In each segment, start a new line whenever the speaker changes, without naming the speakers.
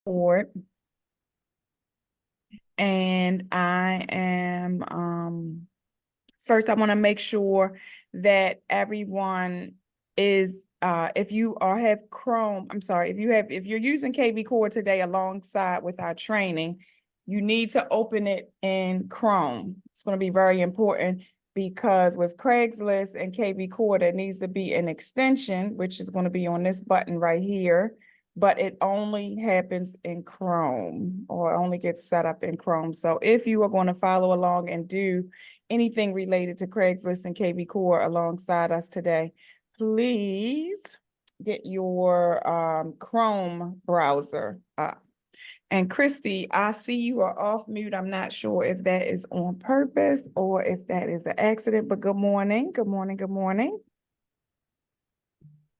board. And I am, first I want to make sure that everyone is, if you have Chrome, I'm sorry, if you're using kvCore today alongside with our training, you need to open it in Chrome. It's going to be very important because with Craigslist and kvCore, there needs to be an extension, which is going to be on this button right here, but it only happens in Chrome or only gets set up in Chrome. So if you are going to follow along and do anything related to Craigslist and kvCore alongside us today, please get your Chrome browser up. And Christy, I see you are off mute. I'm not sure if that is on purpose or if that is an accident, but good morning, good morning, good morning.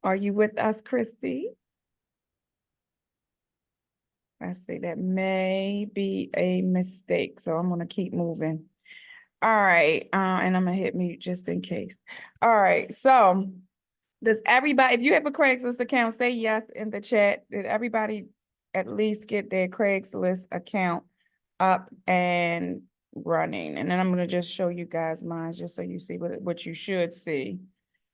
Are you with us, Christy? I see that may be a mistake, so I'm going to keep moving. All right, and I'm going to hit mute just in case. All right, so does everybody, if you have a Craigslist account, say yes in the chat. Did everybody at least get their Craigslist account up and running? And then I'm going to just show you guys mine just so you see what you should see.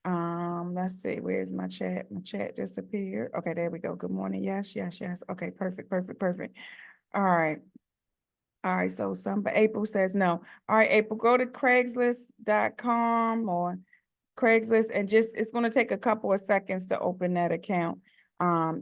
Let's see, where's my chat? My chat disappeared. Okay, there we go. Good morning. Yes, yes, yes. Okay, perfect, perfect, perfect. All right. All right, so April says no. All right, April, go to Craigslist.com or Craigslist and it's going to take a couple of seconds to open that account.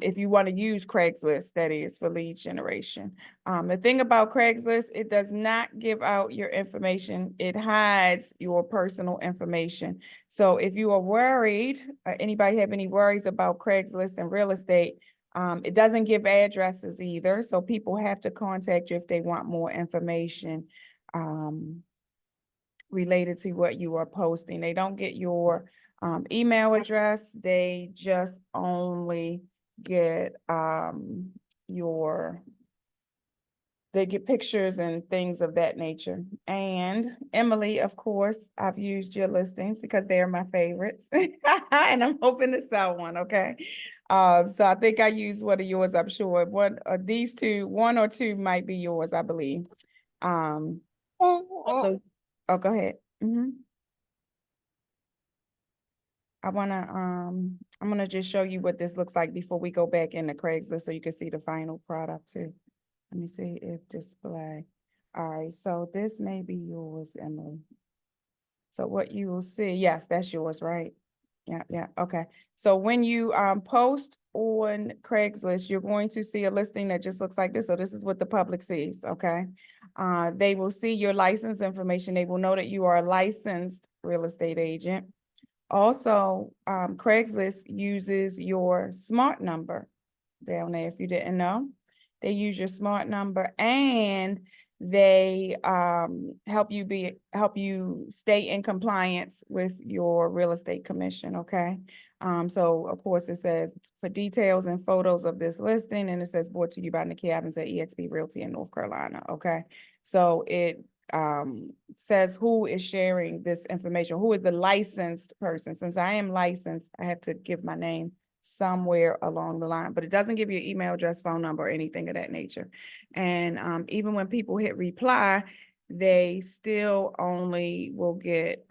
If you want to use Craigslist, that is for lead generation. The thing about Craigslist, it does not give out your information. It hides your personal information. So if you are worried, anybody have any worries about Craigslist and real estate, it doesn't give addresses either. So people have to contact you if they want more information. Related to what you are posting. They don't get your email address. They just only get they get pictures and things of that nature. And Emily, of course, I've used your listings because they're my favorites. And I'm hoping to sell one, okay? So I think I used one of yours, I'm sure. One of these two, one or two might be yours, I believe. So, oh, go ahead. I'm gonna just show you what this looks like before we go back into Craigslist so you can see the final product too. Let me see if display. All right, so this may be yours, Emily. So what you will see, yes, that's yours, right? Yeah, okay. So when you post on Craigslist, you're going to see a listing that just looks like this. So this is what the public sees, okay? They will see your license information. They will know that you are a licensed real estate agent. Also, Craigslist uses your smart number down there. If you didn't know, they use your smart number and they help you stay in compliance with your real estate commission. Okay. So of course it says for details and photos of this listing, and it says brought to you by Nakia Evans at eXpRealty in North Carolina. Okay. So it says who is sharing this information, who is the licensed person. Since I am licensed, I have to give my name somewhere along the line, but it doesn't give you an email address, phone number, or anything of that nature. And even when people hit reply, they still only will get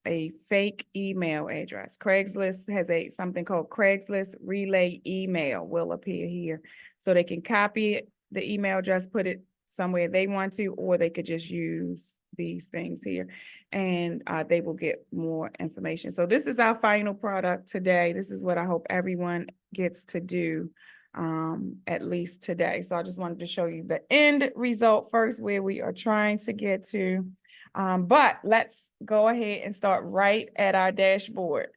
a fake email address. Craigslist has something called Craigslist relay email will appear here. So they can copy the email address, put it somewhere they want to, or they could just use these things here and they will get more information. So this is our final product today. This is what I hope everyone gets to do at least today. So I just wanted to show you the end result first, where we are trying to get to. But let's go ahead and start right at our dashboard.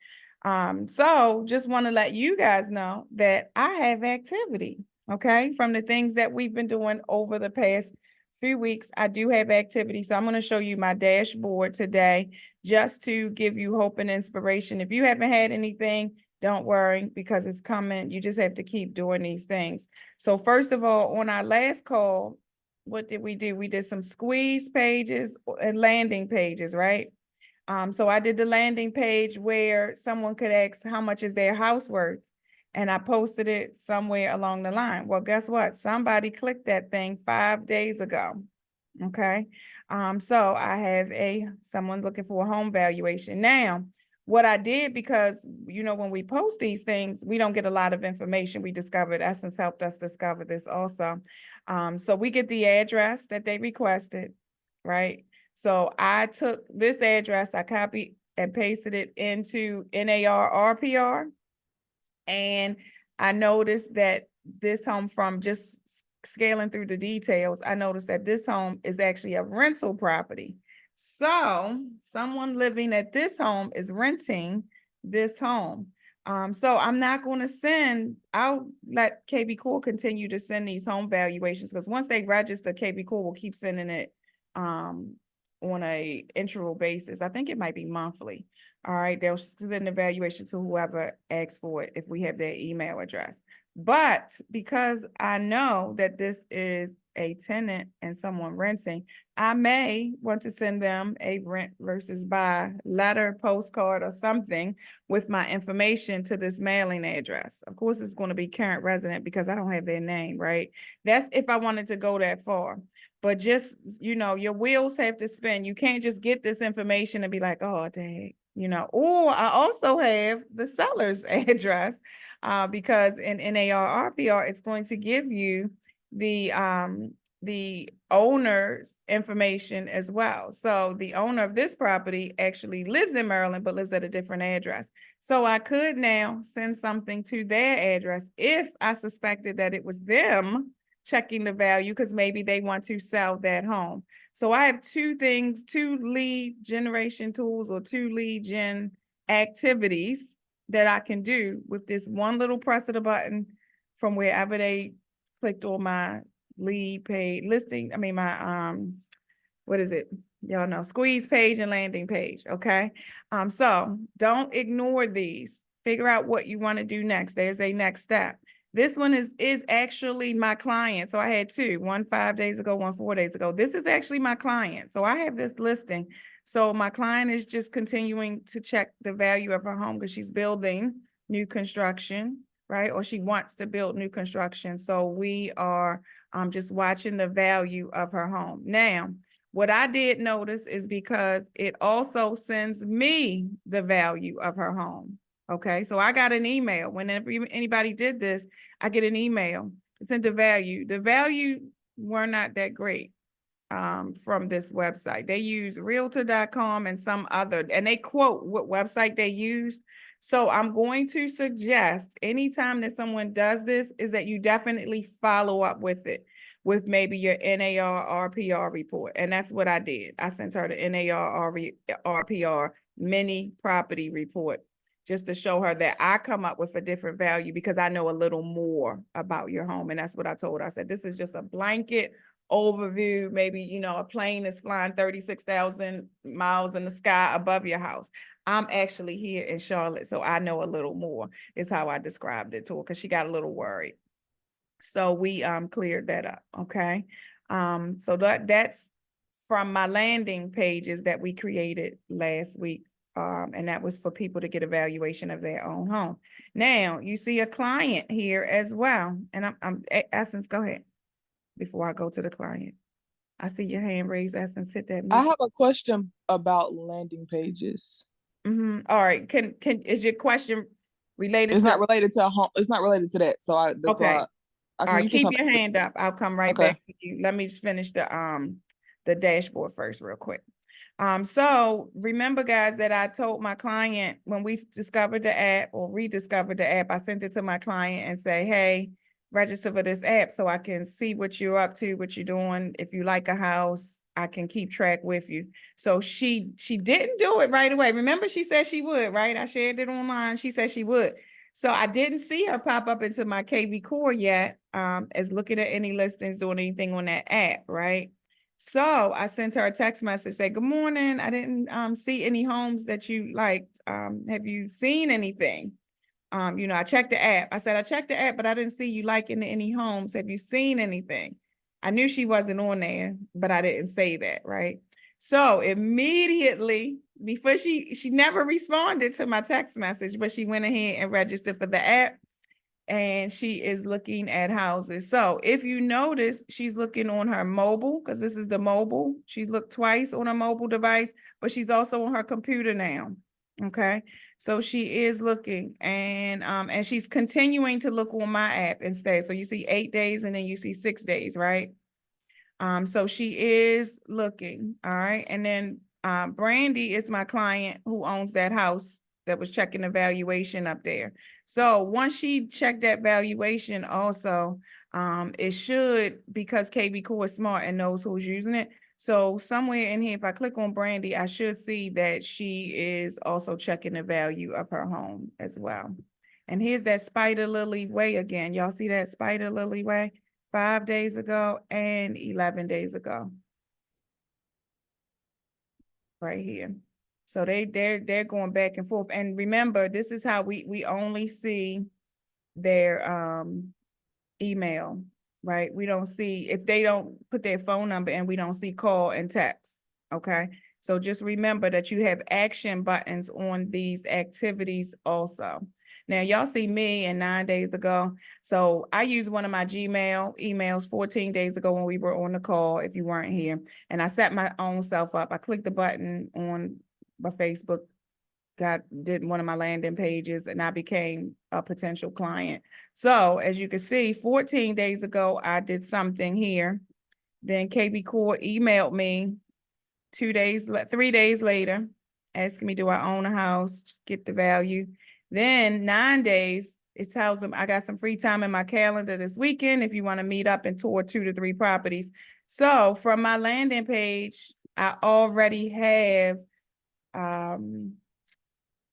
So just want to let you guys know that I have activity. Okay, from the things that we've been doing over the past few weeks, I do have activity. So I'm going to show you my dashboard today just to give you hope and inspiration. If you haven't had anything, don't worry because it's coming. You just have to keep doing these things. So first of all, on our last call, what did we do? We did some squeeze pages and landing pages, right? So I did the landing page where someone could ask how much is their house worth. and I posted it somewhere along the line. Well, guess what? Somebody clicked that thing 5 days ago. Okay. So I have someone looking for a home valuation. Now, what I did, because when we post these things, we don't get a lot of information. We discovered, Essence helped us discover this also. So we get the address that they requested, right? So I took this address, I copied and pasted it into NAR RPR, and I noticed that this home, from just scaling through the details, I noticed that this home is actually a rental property. So someone living at this home is renting this home. So I'm not going to I'll let kvCore continue to send these home valuations, because once they register, kvCore will keep sending it on a interval basis. I think it might be monthly. All right, they'll send an evaluation to whoever asks for it if we have their email address. But because I know that this is a tenant and someone renting, I may want to send them a rent versus buy letter, postcard, or something with my information to this mailing address. Of course, it's going to be current resident because I don't have their name, right? That's if I wanted to go that far. But just, your wheels have to spin. You can't just get this information and be like, oh, dang. Or I also have the seller's address, because in NAR RPR, it's going to give you the owner's information as well. So the owner of this property actually lives in Maryland, but lives at a different address. So I could now send something to their address if I suspected that it was them checking the value, because maybe they want to sell that home. So I have two lead generation tools, or two lead gen activities that I can do with this one little press of the button from wherever they clicked on my lead page listing. I mean, my, what is it? Y'all know, squeeze page and landing page. Okay. So don't ignore these. Figure out what you want to do next. There's a next step. This one is actually my client. So I had two, one 5 days ago, one 4 days ago. This is actually my client. So I have this listing. So my client is just continuing to check the value of her home because she's building new construction, right? Or she wants to build new construction. So we are just watching the value of her home. Now, what I did notice is because it also sends me the value of her home. Okay, so I got an email. Whenever anybody did this, I get an email. It's in the value. The value were not that great from this website. They use realtor.com and some other, and they quote what website they used. So I'm going to suggest anytime that someone does this is that you definitely follow up with it, with maybe your NAR RPR report. And that's what I did. I sent her the NAR RPR mini property report, just to show her that I come up with a different value because I know a little more about your home. And that's what I told her. I said, this is just a blanket overview. Maybe, a plane is flying 36,000 miles in the sky above your house. I'm actually here in Charlotte, so I know a little more, is how I described it to her, because she got a little worried. So we cleared that up. Okay. So that's from my landing pages that we created last week. And that was for people to get a valuation of their own home. Now you see a client here as well. And I'm Essence, go ahead before I go to the client. I see your hand raised, Essence, hit that.
I have a question about landing pages.
All right. Is your question related
It's
to?
not related to a home. It's not related to that. So that's
Okay.
why
All right,
you can
keep
come
your
back.
hand up. I'll come right
Okay.
back to you. Let me just finish the dashboard first real quick. So remember, guys, that I told my client when we discovered the app or rediscovered the app, I sent it to my client and say, hey, register for this app so I can see what you're up to, what you're doing. If you like a house, I can keep track with you. So she didn't do it right away. Remember, she said she would, right? I shared it online. She said she would. So I didn't see her pop up into my kvCore yet, as looking at any listings, doing anything on that app, right? So I sent her a text message, say, good morning. I didn't see any homes that you liked. Have you seen anything? I checked the app. I said, I checked the app, but I didn't see you liking any homes. Have you seen anything? I knew she wasn't on there, but I didn't say that, right? So immediately, before she never responded to my text message, but she went ahead and registered for the app. and she is looking at houses. So if you notice, she's looking on her mobile, because this is the mobile. She looked twice on a mobile device, but she's also on her computer now. Okay, so she is looking, and she's continuing to look on my app instead. So you see 8 days and then you see 6 days, right? So she is looking, all right. And then Brandy is my client who owns that house that was checking the valuation up there. So once she checked that valuation also, it should, because kvCore is smart and knows who's using it. So somewhere in here, if I click on Brandy, I should see that she is also checking the value of her home as well. And here's that Spider Lily Way again. Y'all see that Spider Lily Way? 5 days ago and 11 days ago. Right here. So they're going back and forth. And remember, this is how we only see their email, right? We don't see, if they don't put their phone number in, we don't see call and text. Okay. So just remember that you have action buttons on these activities also. Now, y'all see me and 9 days ago. So I used one of my Gmail emails 14 days ago when we were on the call, if you weren't here. And I set my own self up. I clicked the button on my Facebook, did one of my landing pages, and I became a potential client. So as you can see, 14 days ago, I did something here. Then kvCore emailed me 3 days later, asking me, do I own a house, get the value. Then 9 days, it tells them I got some free time in my calendar this weekend if you want to meet up and tour 2 to 3 properties. So from my landing page, I already have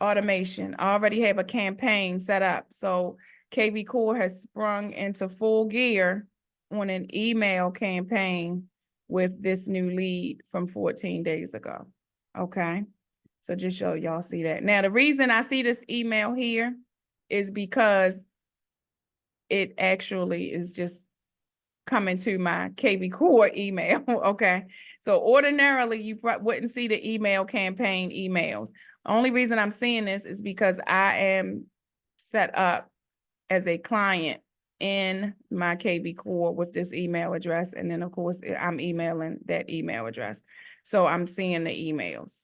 automation. I already have a campaign set up. So kvCore has sprung into full gear on an email campaign with this new lead from 14 days ago. Okay. So just so y'all see that. Now, the reason I see this email here is because it actually is just coming to my kvCore email. Okay. So ordinarily you wouldn't see the email campaign emails. Only reason I'm seeing this is because I am set up as a client in my kvCore with this email address. And then of course I'm emailing that email address. So I'm seeing the emails.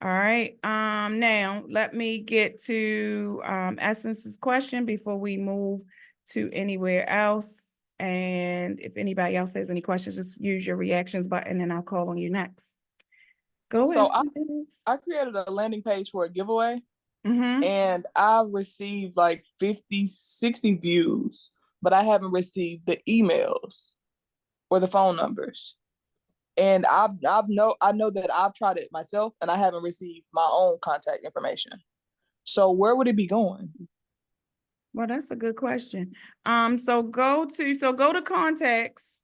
All right. Now let me get to Essence's question before we move to anywhere else. And if anybody else has any questions, just use your reactions button and I'll call on you next. Go
So
ahead.
I created a landing page for a giveaway,
Mm-hmm.
and I received like 50, 60 views, but I haven't received the emails or the phone numbers. And I know that I've tried it myself and I haven't received my own contact information. So where would it be going?
Well, that's a good question. So go to contacts.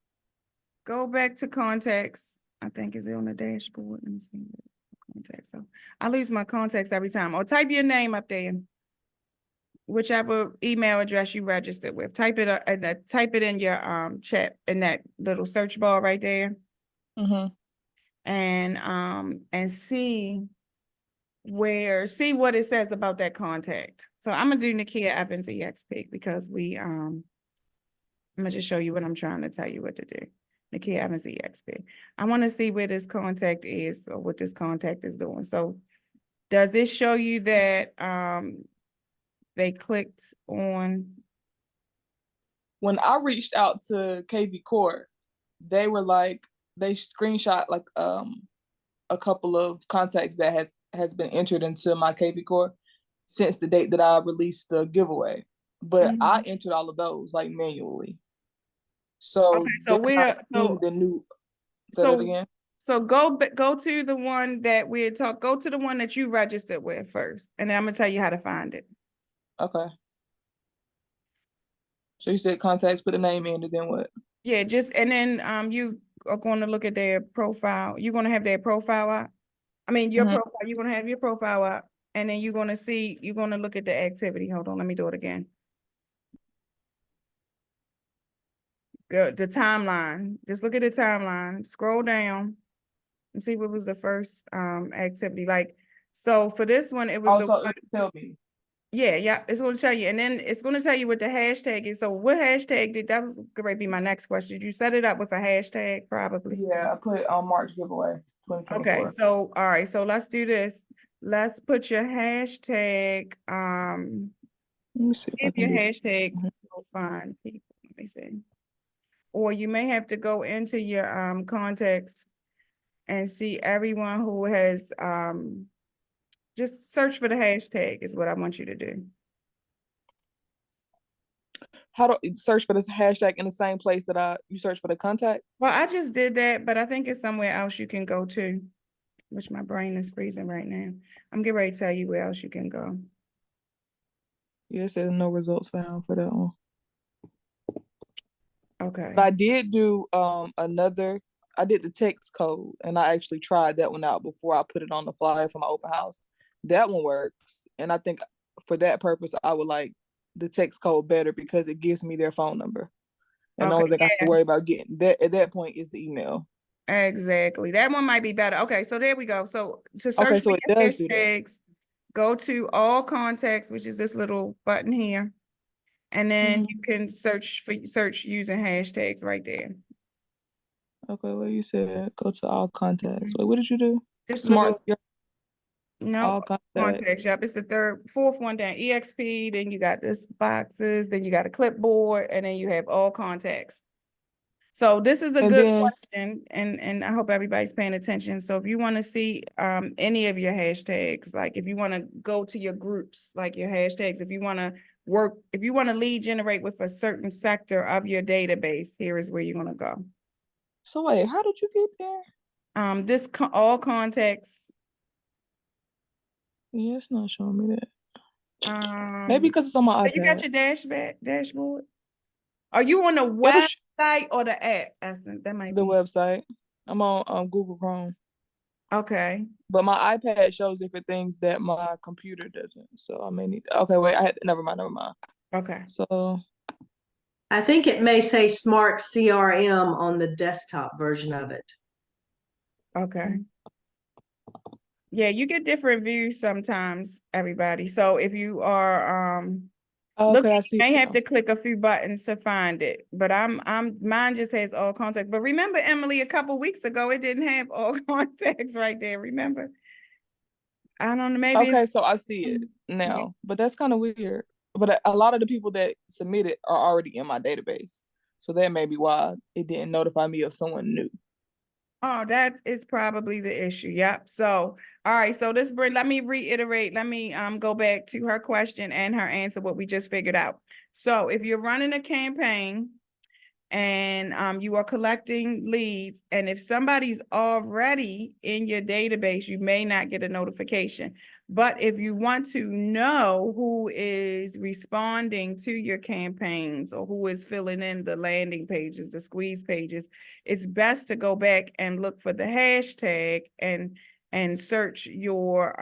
Go back to contacts. I think is it on the dashboard? Let me see. Contacts. So I lose my contacts every time. Or type your name up there. Whichever email address you registered with. Type it and type it in your chat in that little search bar right there.
Mm-hmm.
And see what it says about that contact. So I'm gonna do Nakia Evans eXp because I'm gonna just show you what I'm trying to tell you what to do. Nakia Evans eXp. I want to see where this contact is or what this contact is doing. So does it show you that they clicked on?
When I reached out to kvCore, they were like, they screenshot like a couple of contacts that has been entered into my kvCore since the date that I released the giveaway. But I entered all of those like manually. So
Okay, so
they're not
we're
seeing the new. Say that again.
So go to the one that go to the one that you registered with first, and then I'm gonna tell you how to find it.
Okay. So you said contacts, put a name in, and then what?
Yeah, and then you are going to look at their profile. You're going to have their profile up. I mean, your profile. You're going to have your profile up, and then you're going to look at the activity. Hold on, let me do it again. Go the timeline. Just look at the timeline. Scroll down and see what was the first activity. Like, so for this one, it was
Also, tell me.
Yeah, it's gonna tell you, and then it's gonna tell you what the hashtag is. So what hashtag that was gonna be my next question. Did you set it up with a hashtag probably?
Yeah, I put on March giveaway
Okay,
2024.
so all right, so let's do this. Let's put your hashtag,
Let me see if I
give
can
your
do.
hashtag, go find people. Let me see. Or you may have to go into your contacts and see everyone who has just search for the hashtag is what I want you to do.
How do search for this hashtag in the same place that you search for the contact?
Well, I just did that, but I think it's somewhere else you can go to, which my brain is freezing right now. I'm getting ready to tell you where else you can go.
Yeah, it says no results found for that one.
Okay.
But I did do I did the text code and I actually tried that one out before I put it on the flyer for my open house. That one works. And I think for that purpose I would like the text code better because it gives me their phone number. And the
Okay,
only thing I have
yeah,
to worry about getting that at that point is the email.
exactly. That one might be better. Okay, so there we go. So to
Okay,
search for
so it
your
does do that.
hashtags, go to all contacts, which is this little button here. And then you can search using hashtags right there.
Okay, well you said go to all contacts. Wait, what did you do?
This
Smart
little,
CRM,
no,
all
contacts.
contacts.
Yep, it's the fourth one down. EXP, then you got this boxes, then you got a clipboard, and then you have all contacts. So this is a
And
good
then
question, and I hope everybody's paying attention. So if you want to see any of your hashtags, like if you want to go to your groups, like your hashtags, if you want to lead generate with a certain sector of your database, here is where you're gonna go.
so wait, how did you get there?
All contacts.
Yeah, it's not showing me that. Maybe
Um,
because it's on my
you got
iPad.
your dashboard. Are you on the
It'll sh
website or the app? Essence, that might
the
be.
website. I'm on Google Chrome,
Okay.
but my iPad shows different things that my computer doesn't. So I may need. Okay, wait. Never mind. Never mind.
Okay.
So
I think it may say Smart CRM on the desktop version of it.
Okay. Yeah, you get different views sometimes, everybody. So if you are looking,
okay, I
you
see.
may
It
have
now.
to click a few buttons to find it. But mine just has all contacts. But remember, Emily, a couple weeks ago, it didn't have all contacts right there. Remember? I don't know, maybe
Okay,
it's
so I see it
yeah.
now, but that's kind of weird. But a lot of the people that submitted are already in my database, so that may be why it didn't notify me of someone new.
Oh, that is probably the issue. Yep. So, all right. So let me reiterate. Let me go back to her question and her answer, what we just figured out. So if you're running a campaign and you are collecting leads, and if somebody's already in your database, you may not get a notification. But if you want to know who is responding to your campaigns or who is filling in the landing pages, the squeeze pages, it's best to go back and look for the hashtag and search your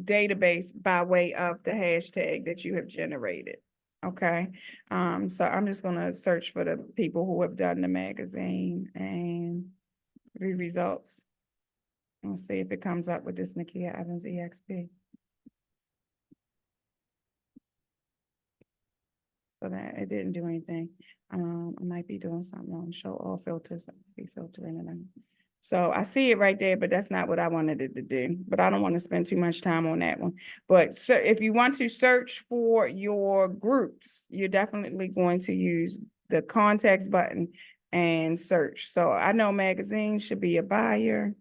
database by way of the hashtag that you have generated. Okay. So I'm just gonna search for the people who have done the magazine and read results. Let's see if it comes up with this Nakia Evans EXP. So that it didn't do anything. I might be doing something wrong. Show all filters. Be filtering it in. So I see it right there, but that's not what I wanted it to do. But I don't want to spend too much time on that one. But so if you want to search for your groups, you're definitely going to use the contacts button and search. So I know magazine should be a buyer.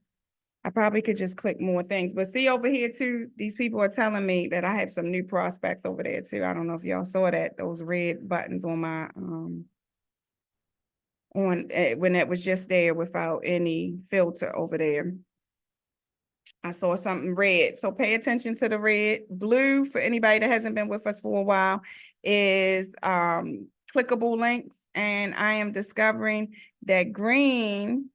I probably could just click more things, but see over here too, these people are telling me that I have some new prospects over there too. I don't know if y'all saw that, those red buttons on my, when that was just there without any filter over there. I saw something red, so pay attention to the red. Blue, for anybody that hasn't been with us for a while, is clickable links, and I am discovering that green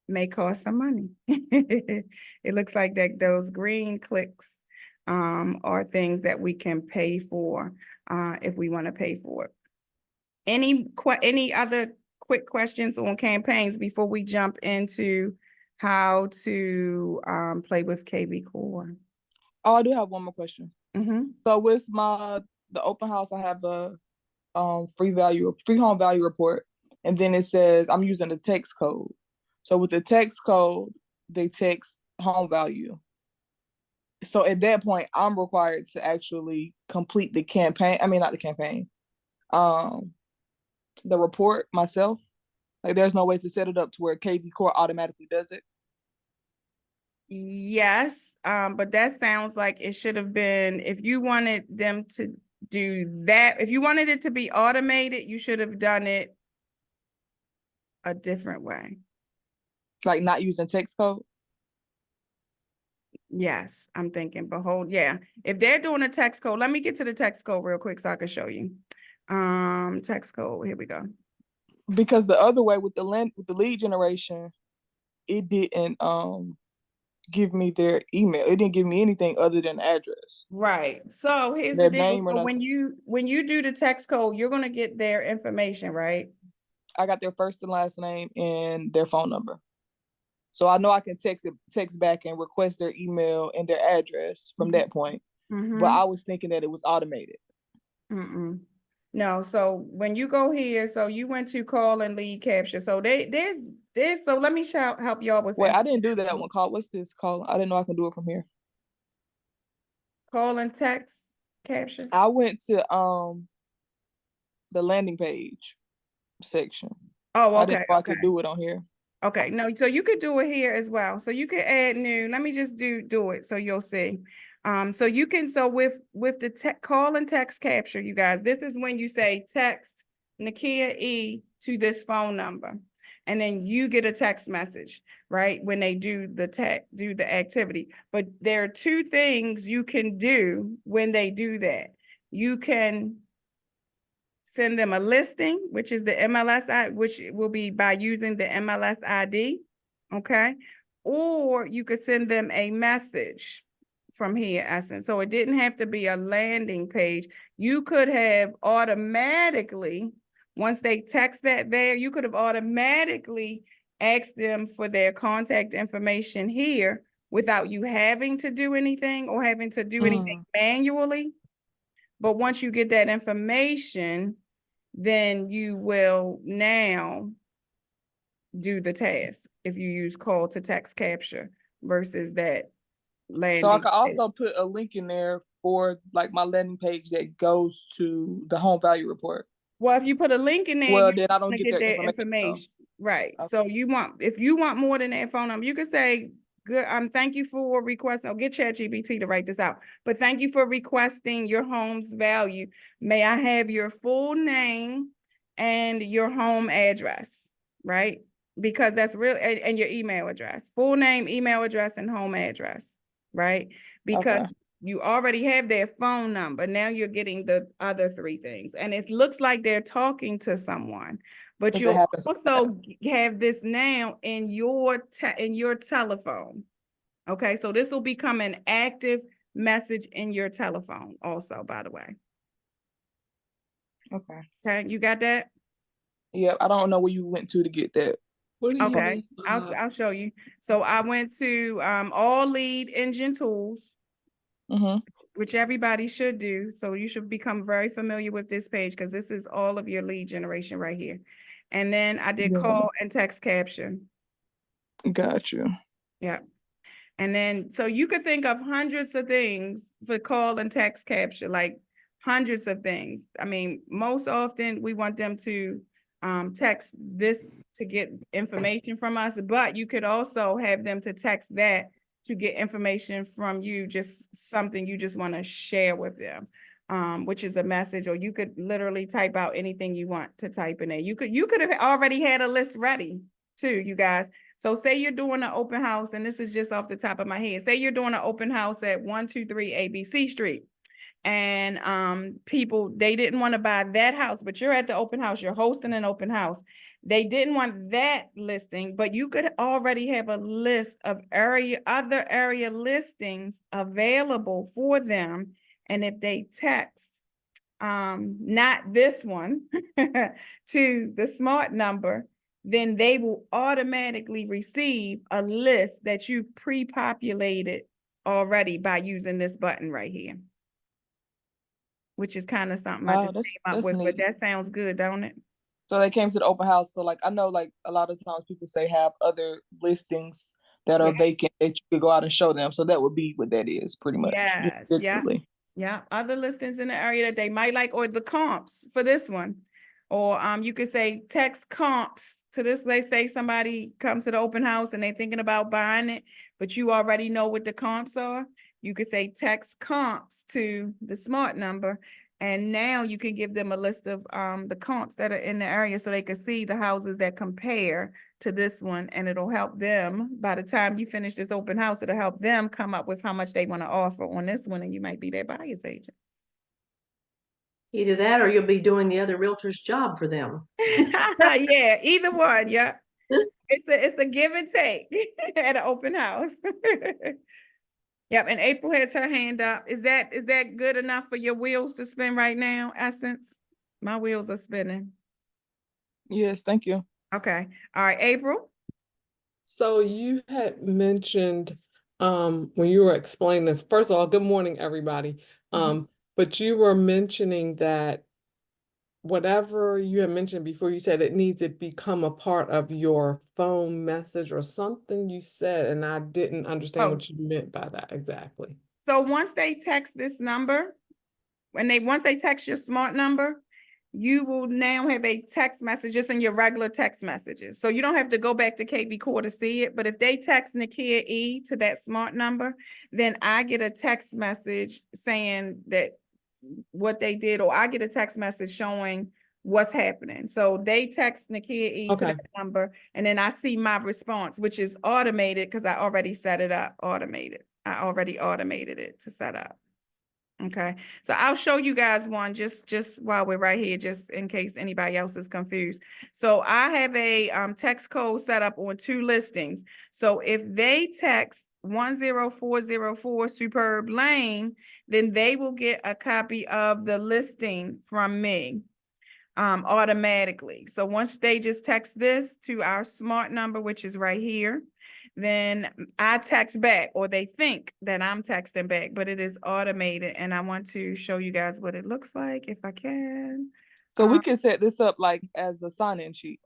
may cost some money. It looks like that those green clicks are things that we can pay for if we want to pay for it. Any other quick questions on campaigns before we jump into how to play with kvCore?
Oh, I do have one more question.
Mm-hmm.
So with the open house, I have a free home value report, and then it says I'm using the text code. So with the text code, they text home value. So at that point, I'm required to actually complete the campaign. I mean, not the campaign, um, the report myself. Like, there's no way to set it up to where kvCore automatically does it.
Yes, but that sounds like it should have been, if you wanted them to do that, if you wanted it to be automated, you should have done it a different way.
Like not using text code.
Yes, I'm thinking, behold, yeah. If they're doing a text code, let me get to the text code real quick so I can show you. Text code, here we go.
Because the other way with the lead generation, it didn't give me their email. It didn't give me anything other than address.
Right. So here's
Their
the deal.
name or
So
nothing.
when you do the text code, you're gonna get their information, right?
I got their first and last name and their phone number. So I know I can text back and request their email and their address from that point. But I was thinking that it was automated.
No, so when you go here, so you went to call and lead capture. So there's so let me help y'all with
Wait,
this.
I didn't do that one. Call. What's this call? I didn't know I can do it from here.
Call and text capture.
I went to the landing page section.
Oh,
I
okay.
didn't know I could do it on here.
Okay, no, so you could do it here as well. So you could add new. Let me just do it so you'll see. So you can, so with the call and text capture, you guys, this is when you say text Nakia E to this phone number, and then you get a text message, right? When they do the activity. But there are two things you can do when they do that. You can send them a listing, which is the MLS ID, which will be by using the MLS ID, okay? Or you could send them a message from here, Essence. So it didn't have to be a landing page. You could have automatically, once they text that there, you could have automatically asked them for their contact information here without you having to do anything or having to do anything manually. But once you get that information, then you will now do the task if you use call to text capture versus that landing.
So I could also put a link in there for like my landing page that goes to the home value report.
Well, if you put a link in there,
well, then I don't get their
information. Right.
Okay.
So if you want more than that phone number, you could say, good, thank you for requesting, or get ChatGPT to write this out. But thank you for requesting your home's value. May I have your full name and your home address, right? Because that's real, and your email address, full name, email address, and home address, right? Because you already have their phone number. Now you're getting the other three things. And it looks like they're talking to someone, but you'll also have this now in your telephone. Okay, so this will become an active message in your telephone also, by the way. Okay, you got that?
Yeah, I don't know where you went to get that.
Okay, I'll show you. So I went to all lead engine tools. Which everybody should do. So you should become very familiar with this page because this is all of your lead generation right here. And then I did call and text capture.
Got you.
Yeah. And then, so you could think of hundreds of things for call and text capture, like hundreds of things. I mean, most often we want them to text this to get information from us, but you could also have them to text that to get information from you, just something you just want to share with them, which is a message, or you could literally type out anything you want to type in there. You could have already had a list ready too, you guys. So say you're doing an open house, and this is just off the top of my head. Say you're doing an open house at 123 ABC Street. And people, they didn't want to buy that house, but you're at the open house, you're hosting an open house. They didn't want that listing, but you could already have a list of other area listings available for them. And if they text, not this one, to the smart number, then they will automatically receive a list that you pre-populated already by using this button right here. Which is kind of something I
Wow,
just
that's
came up
that's
with, but
neat.
that sounds good, don't it?
So they came to the open house. So like I know like a lot of times people say have other listings that are
Yeah.
vacant that you could go out and show them. So that would be what that is pretty much.
Yes, yeah.
Digitally.
Yeah, other listings in the area that they might like, or the comps for this one. Or you could say text comps to this. They say somebody comes to the open house and they're thinking about buying it, but you already know what the comps are. You could say text comps to the smart number. And now you can give them a list of the comps that are in the area so they can see the houses that compare to this one, and it'll help them. By the time you finish this open house, it'll help them come up with how much they want to offer on this one, and you might be their buyer's agent.
Either that or you'll be doing the other realtor's job for them.
Yeah, either one. Yeah, it's a give and take at an open house. Yep, and April has her hand up. Is that good enough for your wheels to spin right now, Essence? My wheels are spinning.
Yes, thank you.
Okay. All right, April.
So you had mentioned when you were explaining this, first of all, good morning, everybody. But you were mentioning that whatever you had mentioned before, you said it needs to become a part of your phone message or something you said, and I didn't understand what you meant by that exactly.
So once they text this number, once they text your smart number, you will now have a text message just in your regular text messages. So you don't have to go back to kvCore to see it. But if they text Nakia E to that smart number, then I get a text message saying that what they did, or I get a text message showing what's happening. So they text Nakia E to that number, and then I see my response, which is automated because I already set it up automated. I already automated it to set up. Okay, so I'll show you guys one just while we're right here, just in case anybody else is confused. So I have a text code set up on 2 listings. So if they text 10404 Superb Lane, then they will get a copy of the listing from me automatically. So once they just text this to our smart number, which is right here, then I text back, or they think that I'm texting back, but it is automated. And I want to show you guys what it looks like if I can.
So we can set this up like as a sign-in sheet.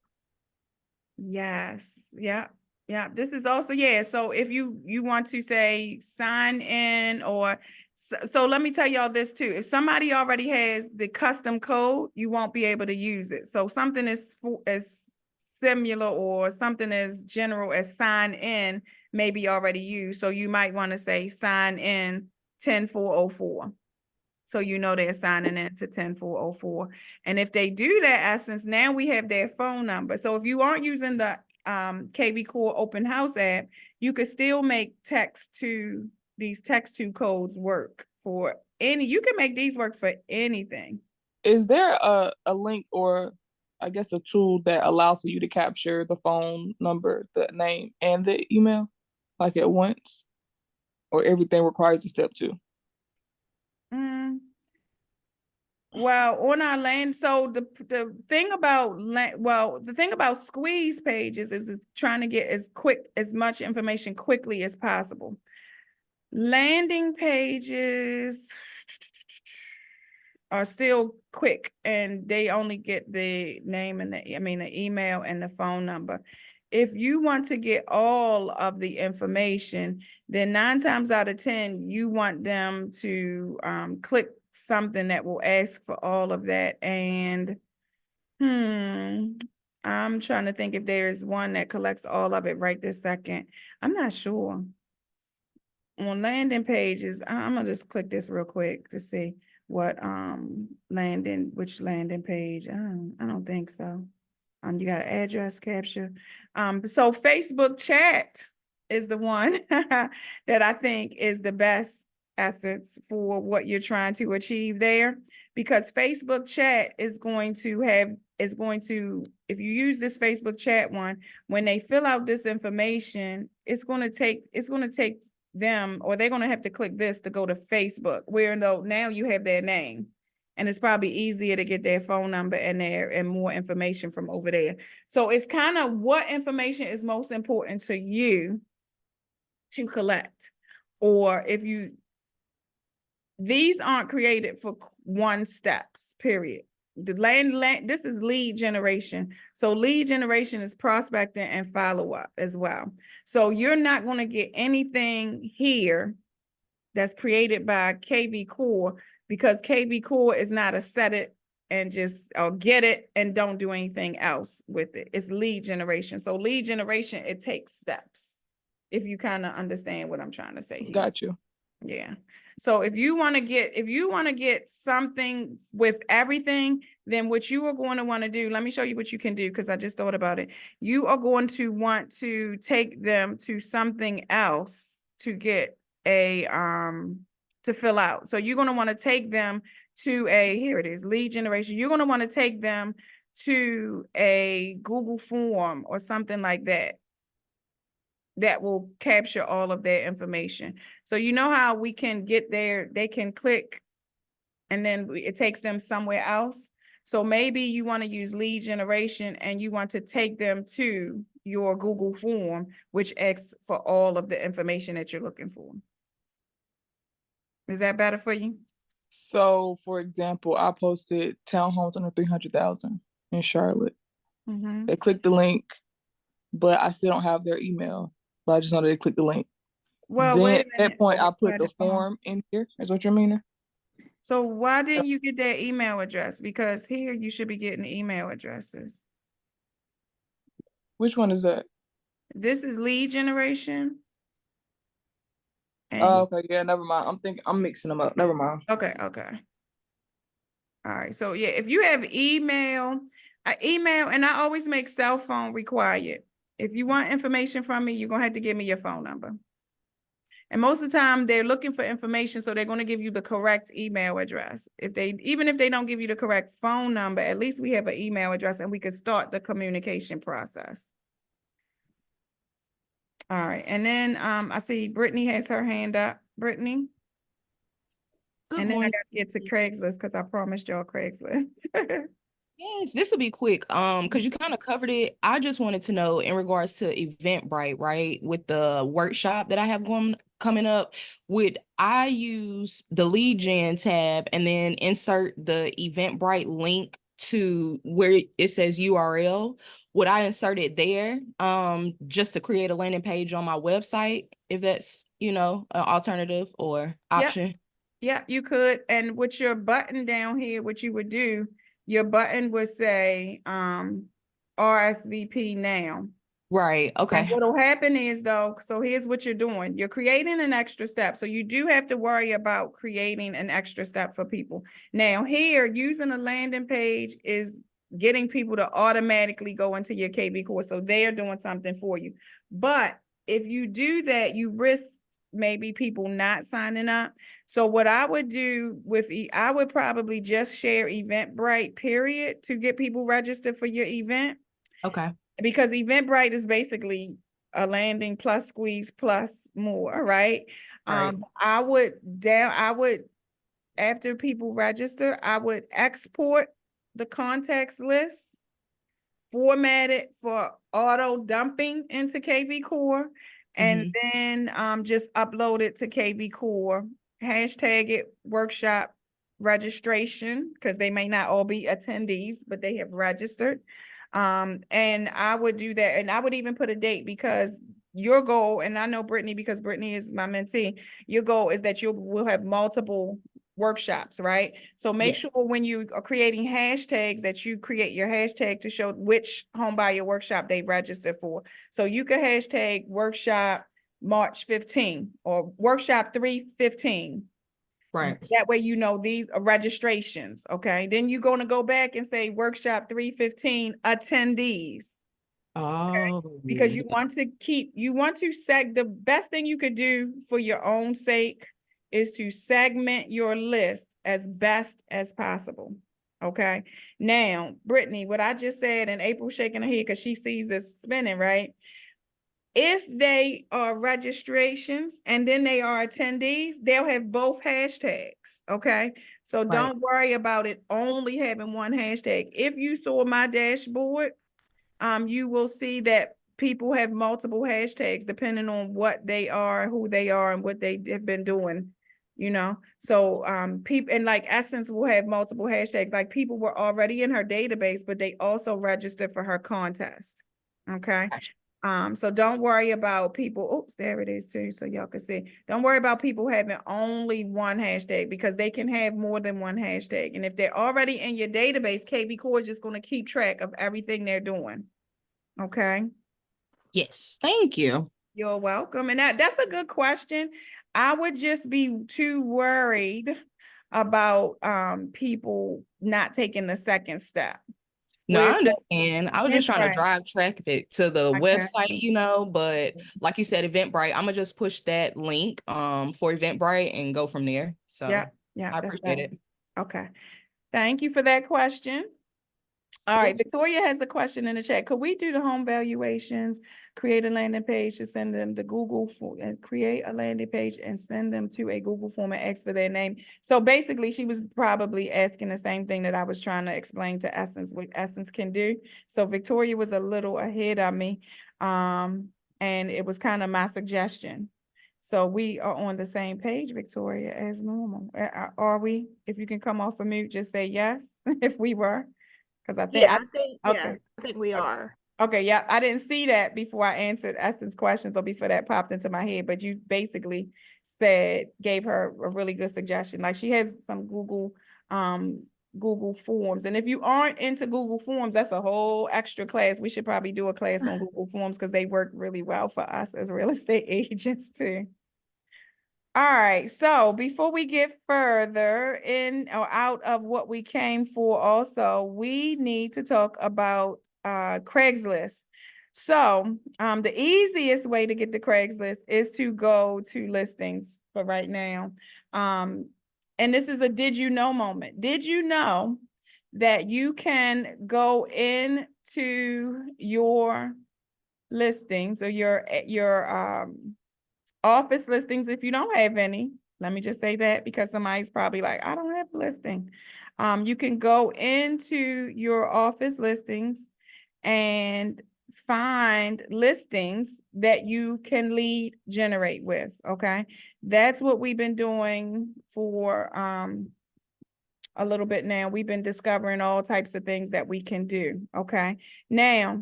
Yes. Yeah. Yeah. This is also, yeah. So if you want to say sign in, or so let me tell y'all this too. If somebody already has the custom code, you won't be able to use it. So something as similar or something as general as sign in may be already used. So you might want to say sign in 10404. So you know they're signing in to 10404. And if they do that, Essence, now we have their phone number. So if you aren't using the kvCore Open House app, you could still make these text to codes work for you can make these work for anything.
Is there a link, or I guess a tool that allows for you to capture the phone number, the name, and the email like at once? Or everything requires a step 2?
Well, on our land, so the thing about the thing about squeeze pages is trying to get as much information quickly as possible. Landing pages are still quick, and they only get the name and the email and the phone number. If you want to get all of the information, then 9 times out of 10, you want them to click something that will ask for all of that. And I'm trying to think if there is one that collects all of it right this second. I'm not sure. On landing pages, I'm gonna just click this real quick to see what which landing page. I don't think so. You got an address capture. So Facebook chat is the one that I think is the best Essence for what you're trying to achieve there, because Facebook chat is going to, if you use this Facebook chat one, when they fill out this information, it's going to take them, or they're going to have to click this to go to Facebook, where now you have their name. And it's probably easier to get their phone number and more information from over there. So it's kind of what information is most important to you to collect. or if you, these aren't created for one steps, period. The this is lead generation. So lead generation is prospecting and follow-up as well. So you're not going to get anything here that's created by kvCore, because kvCore is not a set it and just or get it and don't do anything else with it. It's lead generation. So lead generation, it takes steps. If you kind of understand what I'm trying to say here.
Got you.
Yeah. So if you want to get something with everything, then what you are going to want to do, let me show you what you can do, because I just thought about it. You are going to want to take them to something else to get a to fill out. So you're going to want to take them to a, here it is, lead generation. You're going to want to take them to a Google form or something like that that will capture all of their information. So you know how we can get there, they can click and then it takes them somewhere else. So maybe you want to use lead generation and you want to take them to your Google form, which asks for all of the information that you're looking for. Is that better for you?
So, for example, I posted townhomes under 300,000 in Charlotte.
Mm-hmm.
They clicked the link, but I still don't have their email. But I just know that they clicked the link.
Well,
Then
wait
at
a
that
minute.
point, I
Oh,
put the form in here. Is what you're meaning?
So why didn't you get their email address? Because here you should be getting email addresses.
Which one is that?
This is lead generation. And
Oh, okay, yeah, never mind. I'm mixing them up. Never mind.
okay. All right. So yeah, if you have email, and I always make cell phone required. If you want information from me, you're gonna have to give me your phone number. And most of the time they're looking for information, so they're going to give you the correct email address. Even if they don't give you the correct phone number, at least we have an email address and we can start the communication process. All right. And then I see Brittany has her hand up. Brittany.
Good
And then I
morning.
got to get to Craigslist because I promised y'all Craigslist.
Yes, this will be quick. Because you kind of covered it. I just wanted to know in regards to Eventbrite, right? With the workshop that I have coming up, would I use the lead gen tab and then insert the Eventbrite link to where it says URL? Would I insert it there? Just to create a landing page on my website, if that's, an alternative or option.
Yeah, you could. And with your button down here, what you would do, your button would say RSVP now.
Right.
And
Okay.
what'll happen is though, so here's what you're doing. You're creating an extra step. So you do have to worry about creating an extra step for people. Now here, using a landing page is getting people to automatically go into your kvCore. So they're doing something for you. But if you do that, you risk maybe people not signing up. So what I would do I would probably just share Eventbrite, period, to get people registered for your event.
Okay.
Because Eventbrite is basically a landing plus squeeze plus more, right?
Right.
I would, after people register, I would export the contacts list, format it for auto dumping into kvCore, and then just upload it to kvCore, hashtag it workshop registration, because they may not all be attendees, but they have registered. And I would do that, and I would even put a date, because your goal, and I know Brittany, because Brittany is my mentee, your goal is that we'll have multiple workshops, right? So make sure when you are creating hashtags that you create your hashtag to show which home buyer workshop they registered for. So you can hashtag workshop March 15 or workshop 3/15.
Right.
That way, these are registrations. Okay. Then you're going to go back and say workshop 3/15 attendees.
Oh,
Because you want to the best thing you could do for your own sake is to segment your list as best as possible. Okay. Now, Brittany, what I just said, and April shaking her head because she sees this spinning, right? If they are registrations and then they are attendees, they'll have both hashtags. Okay. So don't worry about it only having one hashtag. If you saw my dashboard, you will see that people have multiple hashtags depending on what they are, who they are, and what they have been doing, you know? So people, and like Essence will have multiple hashtags, like people were already in her database, but they also registered for her contest. Okay.
Gotcha.
So don't worry about people. Oops, there it is too. So y'all can see. Don't worry about people having only one hashtag, because they can have more than one hashtag. And if they're already in your database, kvCore is just going to keep track of everything they're doing. Okay.
Yes, thank you.
You're welcome. And that's a good question. I would just be too worried about people not taking the second step.
No, I
Whereas the
understand. I was just trying to
Eventbrite-
drive traffic to the
I got
website,
you.
you know, but like you said, Eventbrite, I'm gonna just push that link for Eventbrite and go from there. So
Yeah, yeah,
I
that's
appreciate
better.
it.
Okay. Thank you for that question. All right,
Yes.
Victoria has a question in the chat. Could we do the home valuations, create a landing page to send them to Google and create a landing page and send them to a Google form and ask for their name? So basically, she was probably asking the same thing that I was trying to explain to Essence, what Essence can do. So Victoria was a little ahead of me, and it was kind of my suggestion. So we are on the same page, Victoria, as normal. Are we? If you can come off of mute, just say yes, if we were. Because I think, okay.
I think we are.
Okay, yeah, I didn't see that before I answered Essence questions or before that popped into my head, but you basically gave her a really good suggestion. Like she has some Google Forms. And if you aren't into Google Forms, that's a whole extra class. We should probably do a class on Google Forms because they work really well for us as real estate agents too. All right, so before we get further in or out of what we came for, also, we need to talk about Craigslist. So the easiest way to get to Craigslist is to go to listings for right now. And this is a did you know moment. Did you know that you can go into your listings or your office listings if you don't have any? Let me just say that because somebody's probably like, I don't have a listing. You can go into your office listings and find listings that you can lead generate with. Okay. That's what we've been doing for a little bit now. We've been discovering all types of things that we can do. Okay. Now,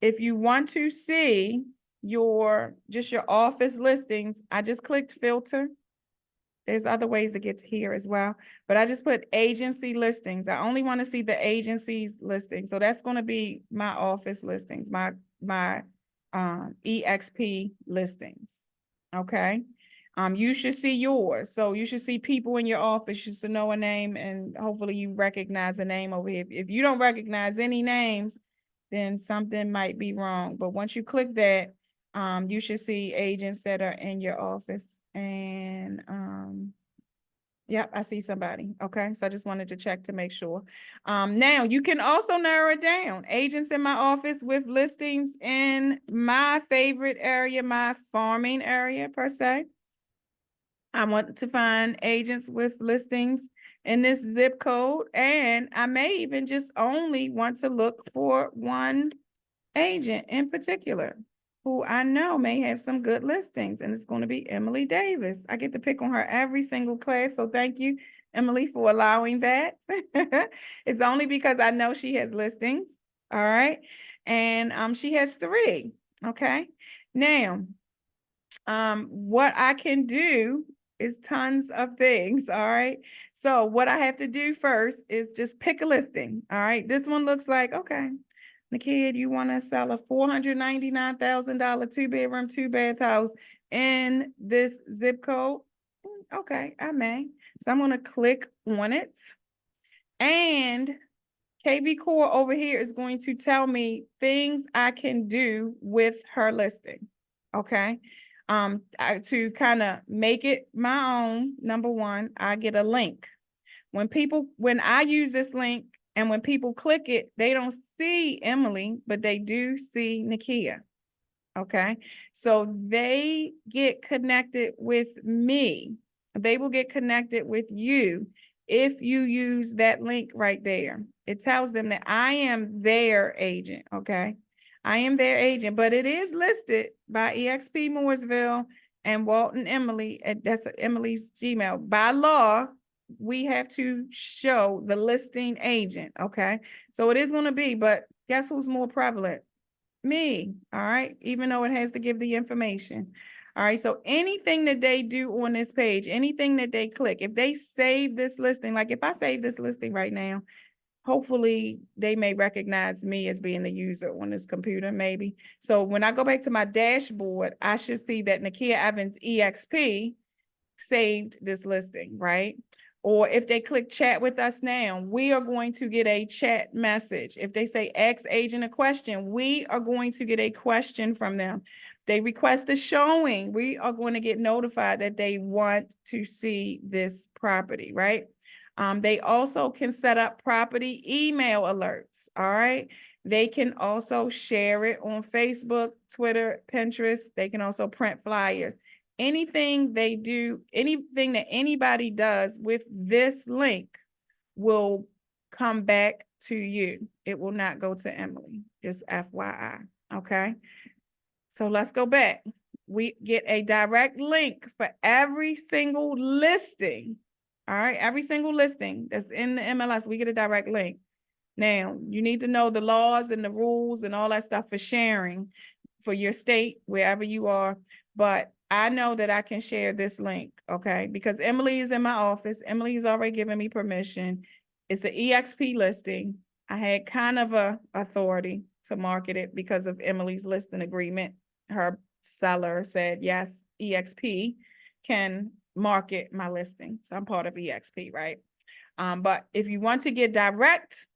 if you want to see just your office listings, I just clicked filter. There's other ways to get to here as well, but I just put agency listings. I only want to see the agency's listing. So that's going to be my office listings, my EXP listings. Okay. You should see yours. So you should see people in your office. You should know a name, and hopefully you recognize a name over here. If you don't recognize any names, then something might be wrong. But once you click that, you should see agents that are in your office. And yep, I see somebody. Okay, so I just wanted to check to make sure. Now you can also narrow it down. Agents in my office with listings in my favorite area, my farming area per se. I want to find agents with listings in this zip code, and I may even just only want to look for one agent in particular who I know may have some good listings, and it's going to be Emily Davis. I get to pick on her every single class, so thank you, Emily, for allowing that. It's only because I know she has listings, all right? And she has 3, okay? Now, what I can do is tons of things, all right? So what I have to do first is just pick a listing, all right? This one looks like, okay, Nakia, you want to sell a $499,000 2-bedroom, 2-bath house in this zip code? Okay, I may. So I'm going to click on it. And kvCore over here is going to tell me things I can do with her listing. Okay. To kind of make it my own, number one, I get a link. When I use this link and when people click it, they don't see Emily, but they do see Nakia. Okay. So they get connected with me. They will get connected with you if you use that link right there. It tells them that I am their agent. Okay. I am their agent, but it is listed by EXP Mooresville and Walton Emily, that's Emily's Gmail. By law, we have to show the listing agent, okay? So it is gonna be, but guess who's more prevalent? Me, all right? Even though it has to give the information. All right, so anything that they do on this page, anything that they click, if they save this listing, like if I save this listing right now, hopefully they may recognize me as being the user on this computer, maybe. So when I go back to my dashboard, I should see that Nakia Evans EXP saved this listing, right? Or if they click chat with us now, we are going to get a chat message. If they say ask agent a question, we are going to get a question from them. They request a showing, we are going to get notified that they want to see this property, right? They also can set up property email alerts, all right? They can also share it on Facebook, Twitter, Pinterest. They can also print flyers. Anything they do, anything that anybody does with this link will come back to you. It will not go to Emily, just FYI, okay? So let's go back. We get a direct link for every single listing. All right, every single listing that's in the MLS, we get a direct link. Now, you need to know the laws and the rules and all that stuff for sharing for your state, wherever you are. But I know that I can share this link, okay? Because Emily is in my office. Emily has already given me permission. It's an EXP listing. I had kind of a authority to market it because of Emily's listing agreement. Her seller said, yes, EXP can market my listing. So I'm part of EXP, right? But if you want to get direct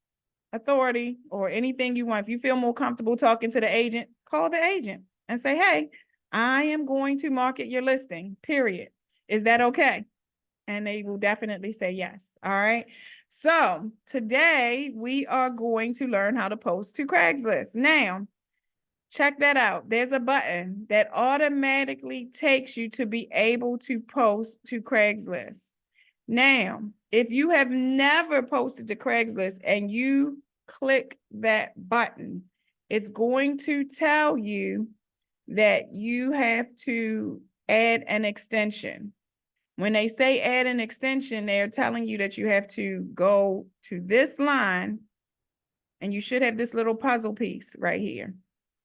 authority or anything you want, if you feel more comfortable talking to the agent, call the agent and say, hey, I am going to market your listing, period. Is that okay? And they will definitely say yes. All right. So today we are going to learn how to post to Craigslist. Now, check that out. There's a button that automatically takes you to be able to post to Craigslist. Now, if you have never posted to Craigslist and you click that button, it's going to tell you that you have to add an extension. When they say add an extension, they're telling you that you have to go to this line and you should have this little puzzle piece right here.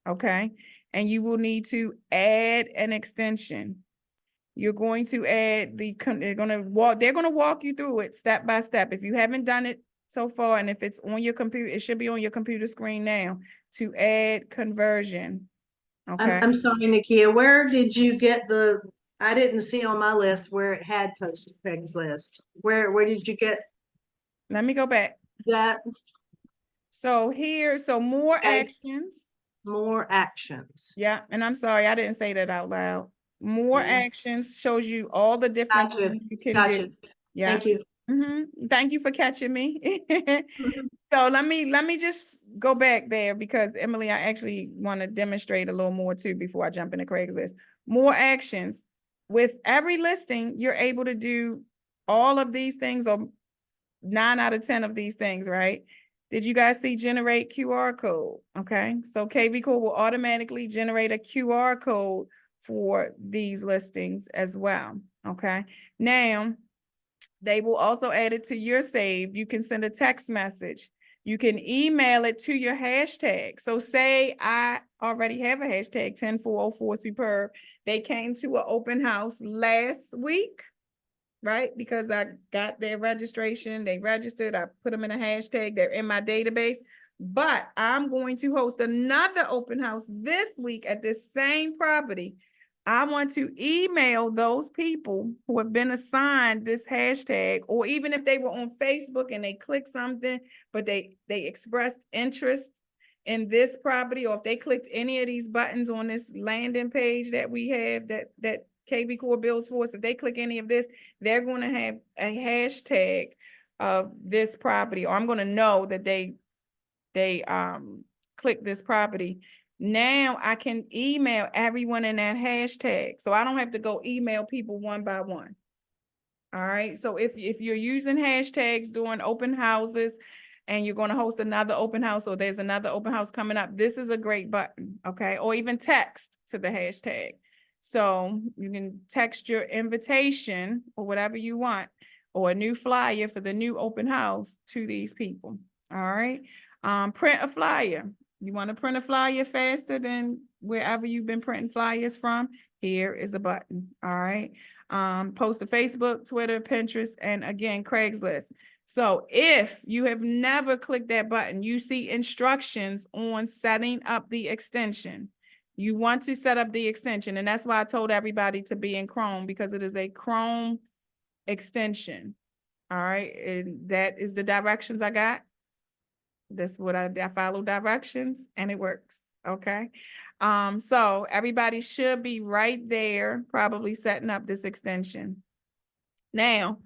Okay. And you will need to add an extension. You're going to add they're going to walk you through it step by step. If you haven't done it so far, and if it's on your computer, it should be on your computer screen now to add conversion. Okay.
I'm sorry, Nakia, where did you get I didn't see on my list where it had posted Craigslist. Where did you get
Let me go back.
that?
So here, more
Okay.
actions.
More actions.
Yeah. And I'm sorry, I didn't say that out loud. More actions shows you all the different
Gotcha.
things you can
Gotcha.
do. Yeah.
Thank you.
Thank you for catching me.
Mhm.
So let me just go back there because Emily, I actually want to demonstrate a little more too before I jump into Craigslist. More actions. With every listing, you're able to do all of these things or 9 out of 10 of these things, right? Did you guys see generate QR code? Okay, so kvCore will automatically generate a QR code for these listings as well. Okay, now they will also add it to your saved. You can send a text message. You can email it to your hashtag. So say I already have a hashtag 10404 superb. They came to an open house last week, right? Because I got their registration, they registered, I put them in a hashtag, they're in my database. But I'm going to host another open house this week at this same property. I want to email those people who have been assigned this hashtag, or even if they were on Facebook and they clicked something, but they expressed interest in this property, or if they clicked any of these buttons on this landing page that we have that kvCore builds for us, if they click any of this, they're going to have a hashtag of this property, or I'm going to know that they click this property. Now I can email everyone in that hashtag. So I don't have to go email people one by one. All right. So if you're using hashtags during open houses, and you're going to host another open house, or there's another open house coming up, this is a great button, okay? Or even text to the hashtag. So you can text your invitation or whatever you want, or a new flyer for the new open house to these people, all right? Print a flyer. You want to print a flyer faster than wherever you've been printing flyers from? Here is a button, all right? Post to Facebook, Twitter, Pinterest, and again, Craigslist. So if you have never clicked that button, you see instructions on setting up the extension. You want to set up the extension, and that's why I told everybody to be in Chrome, because it is a Chrome extension. All right, and that is the directions I got. That's what I follow directions, and it works. Okay. So everybody should be right there, probably setting up this extension. Now,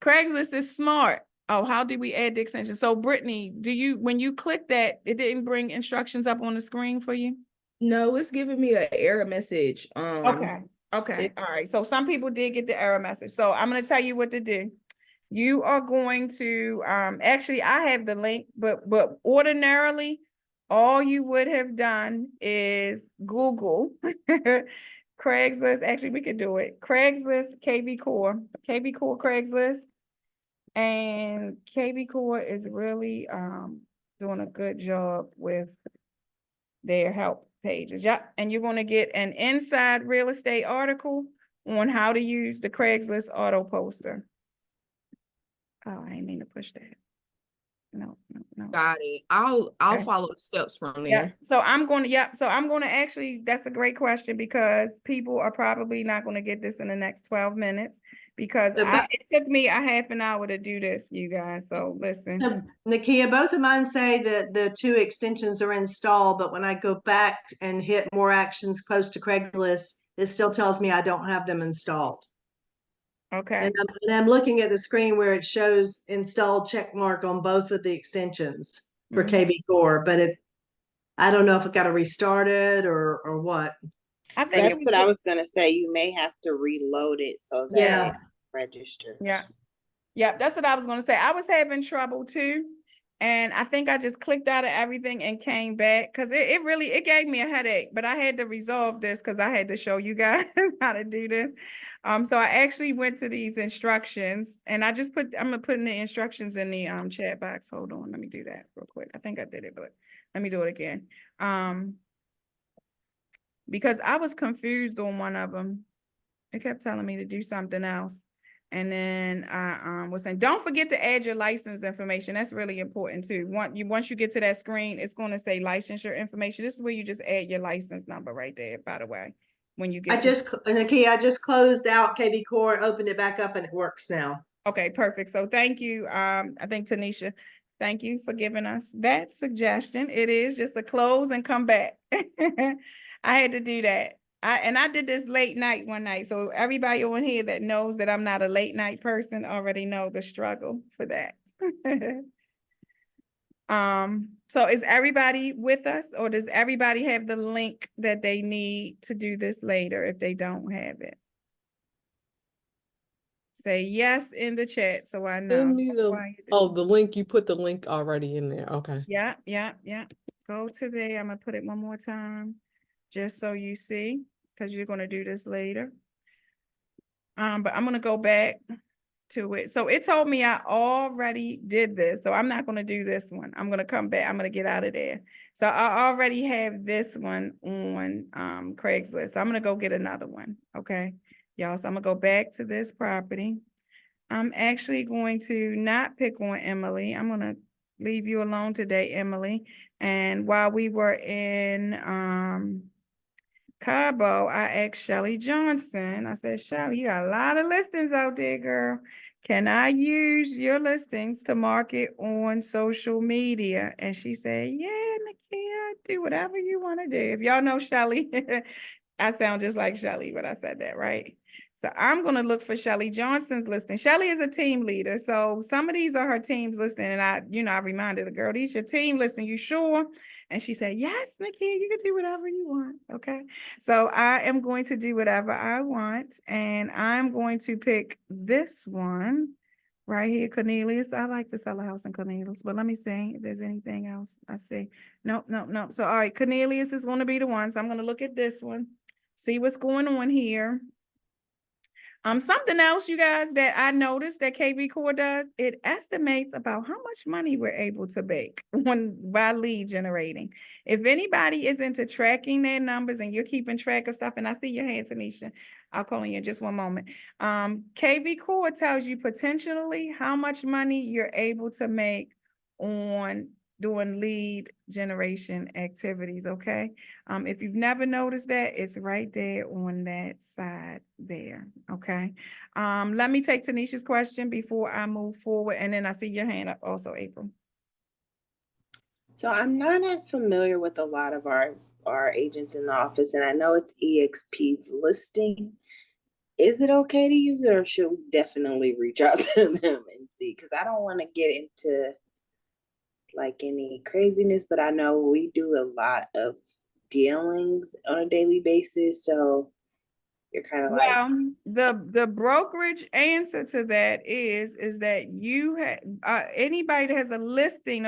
Craigslist is smart. Oh, how do we add the extension? So Brittany, when you click that, it didn't bring instructions up on the screen for you?
No, it's giving me an error message.
Okay. All right. So some people did get the error message. So I'm going to tell you what to do. You are going to, actually I have the link, but ordinarily, all you would have done is Google Craigslist. Actually, we could do it. Craigslist, kvCore Craigslist. And kvCore is really doing a good job with their help pages. Yep. And you're going to get an inside real estate article on how to use the Craigslist auto poster. Oh, I didn't mean to push that. No.
Got it. I'll
Okay.
follow the steps from
Yeah.
there.
So I'm going to actually, that's a great question, because people are probably not going to get this in the next 12 minutes, because it took me a half an hour to do this, you guys. So listen.
Nakia, both of mine say that the 2 extensions are installed, but when I go back and hit more actions close to Craigslist, it still tells me I don't have them installed.
Okay.
And I'm looking at the screen where it shows installed check mark on both of the extensions for kvCore, but I don't know if it got to restart it or what.
I think
That's what I was gonna say. You may have to reload it so that it registers.
Yeah, that's what I was gonna say. I was having trouble too. And I think I just clicked out of everything and came back, because it gave me a headache, but I had to resolve this because I had to show you guys how to do this. So I actually went to these instructions, and I'm gonna put in the instructions in the chat box. Hold on, let me do that real quick. I think I did it, but let me do it again. Because I was confused on one of them. It kept telling me to do something else. And then I was saying, don't forget to add your license information. That's really important too. Once you get to that screen, it's going to say licensure information. This is where you just add your license number right there, by the way. When you get
Nakia, I just closed out kvCore, opened it back up, and it works now.
Okay, perfect. So thank you. I think Tanisha, thank you for giving us that suggestion. It is just a close and come back. I had to do that. I did this late night one night. So everybody on here that knows that I'm not a late night person already know the struggle for that. So is everybody with us, or does everybody have the link that they need to do this later if they don't have it? Say yes in the chat so I know.
Send me the link. You put the link already in there. Okay.
Yeah. Go to there. I'm gonna put it one more time, just so you see, because you're gonna do this later. But I'm gonna go back to it. So it told me I already did this, so I'm not gonna do this one. I'm gonna come back. I'm gonna get out of there. So I already have this one on Craigslist. So I'm gonna go get another one. Okay, y'all. So I'm gonna go back to this property. I'm actually going to not pick on Emily. I'm gonna leave you alone today, Emily. And while we were in Cabo, I asked Shelly Johnson. I said, Shelly, you got a lot of listings out there, girl. Can I use your listings to market on social media? And she said, yeah, Nakia, do whatever you want to do. If y'all know Shelly, I sound just like Shelly, but I said that, right? So I'm going to look for Shelly Johnson's listing. Shelly is a team leader. So some of these are her team's listing. And I reminded the girl, these your team listing, you sure? And she said, yes, Nakia, you can do whatever you want. Okay. So I am going to do whatever I want. And I'm going to pick this one right here, Cornelius. I like to sell a house in Cornelius, but let me see if there's anything else. I see. Nope, nope, nope. So, all right, Cornelius is going to be the one. So I'm going to look at this one, see what's going on here. Something else, you guys, that I noticed that kvCore does, it estimates about how much money we're able to make by lead generating. If anybody is into tracking their numbers and you're keeping track of stuff, and I see your hand, Tanisha, I'll call on you in just one moment. kvCore tells you potentially how much money you're able to make on doing lead generation activities, okay? If you've never noticed that, it's right there on that side there, okay? Let me take Tanisha's question before I move forward, and then I see your hand up also, April.
So I'm not as familiar with a lot of our agents in the office, and I know it's eXp's listing. Is it okay to use it, or should we definitely reach out to them and see? Because I don't want to get into like any craziness, but I know we do a lot of dealings on a daily basis, so you're kind of like,
Well, the brokerage answer to that is that you have anybody that has a listing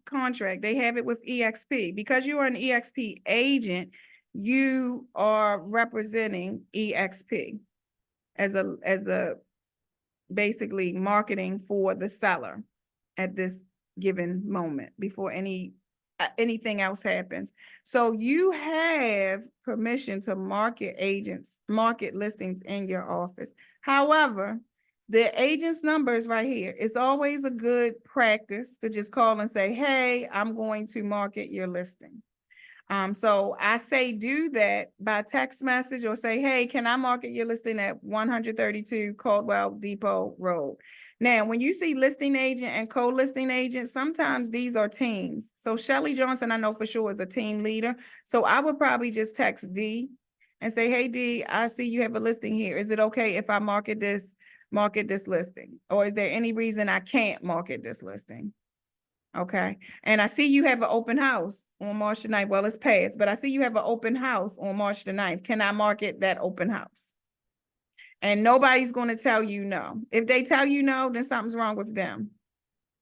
contract, they have it with eXp. Because you are an eXp agent, you are representing eXp as a basically marketing for the seller at this given moment before anything else happens. So you have permission to market listings in your office. However, the agent's number is right here. It's always a good practice to just call and say, hey, I'm going to market your listing. So I say do that by text message or say, hey, can I market your listing at 132 Caldwell Depot Road? Now, when you see listing agent and co-listing agent, sometimes these are teams. So Shelly Johnson, I know for sure, is a team leader. So I would probably just text D and say, hey, D, I see you have a listing here. Is it okay if I market this listing? Or is there any reason I can't market this listing? Okay. And I see you have an open house on March the 9th. Well, it's past, but I see you have an open house on March the 9th. Can I market that open house? And nobody's going to tell you no. If they tell you no, then something's wrong with them,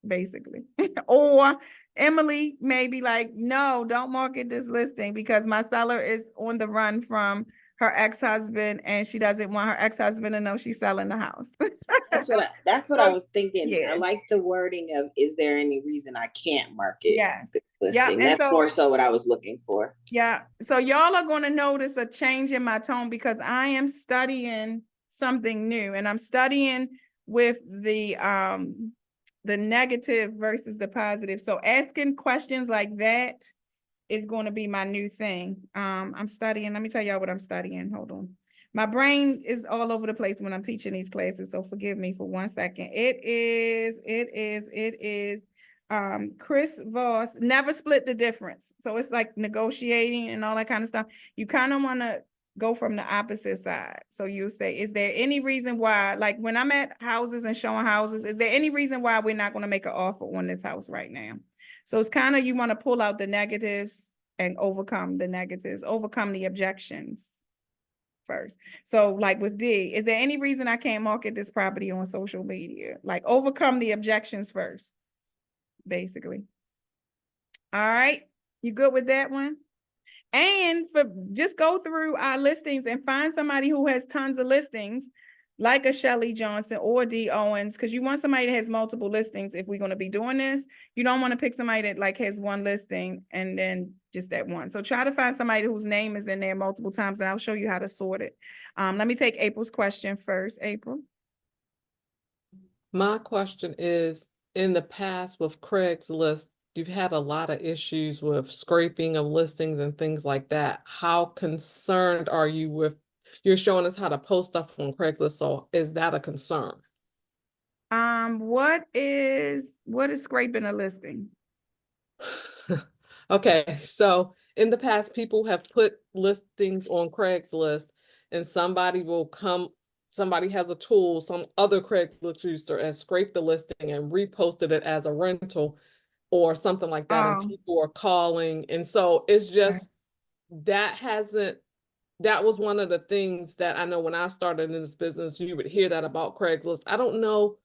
basically. Or Emily may be like, no, don't market this listing because my seller is on the run from her ex-husband and she doesn't want her ex-husband to know she's selling the house.
that's what I was thinking.
Yeah.
I like the wording of, is there any reason I can't market
Yes.
this listing?
Yeah.
That's more so what I was looking for.
Yeah. So y'all are going to notice a change in my tone because I am studying something new and I'm studying with the negative versus the positive. So asking questions like that is going to be my new thing. I'm studying. Let me tell y'all what I'm studying. Hold on. My brain is all over the place when I'm teaching these classes. So forgive me for 1 second. It is Chris Voss, never split the difference. So it's like negotiating and all that kind of stuff. You kind of want to go from the opposite side. So you say, is there any reason why, like when I'm at houses and showing houses, is there any reason why we're not going to make an offer on this house right now? So it's kind of, you want to pull out the negatives and overcome the negatives, overcome the objections first. So like with D, is there any reason I can't market this property on social media? Like overcome the objections first, basically. All right, you good with that one? And just go through our listings and find somebody who has tons of listings, like a Shelly Johnson or D Owens, because you want somebody that has multiple listings. If we're going to be doing this, you don't want to pick somebody that like has one listing and then just that one. So try to find somebody whose name is in there multiple times, and I'll show you how to sort it. Let me take April's question first. April.
My question is, in the past with Craigslist, you've had a lot of issues with scraping of listings and things like that. How concerned are you with, you're showing us how to post stuff on Craigslist, so is that a concern?
What is scraping a listing?
Okay, so in the past, people have put listings on Craigslist and somebody has a tool, some other Craigslist user has scraped the listing and reposted it as a rental or something like that, and people are calling. And so it's just, that hasn't that was one of the things that I know when I started in this business, you would hear that about Craigslist. I don't know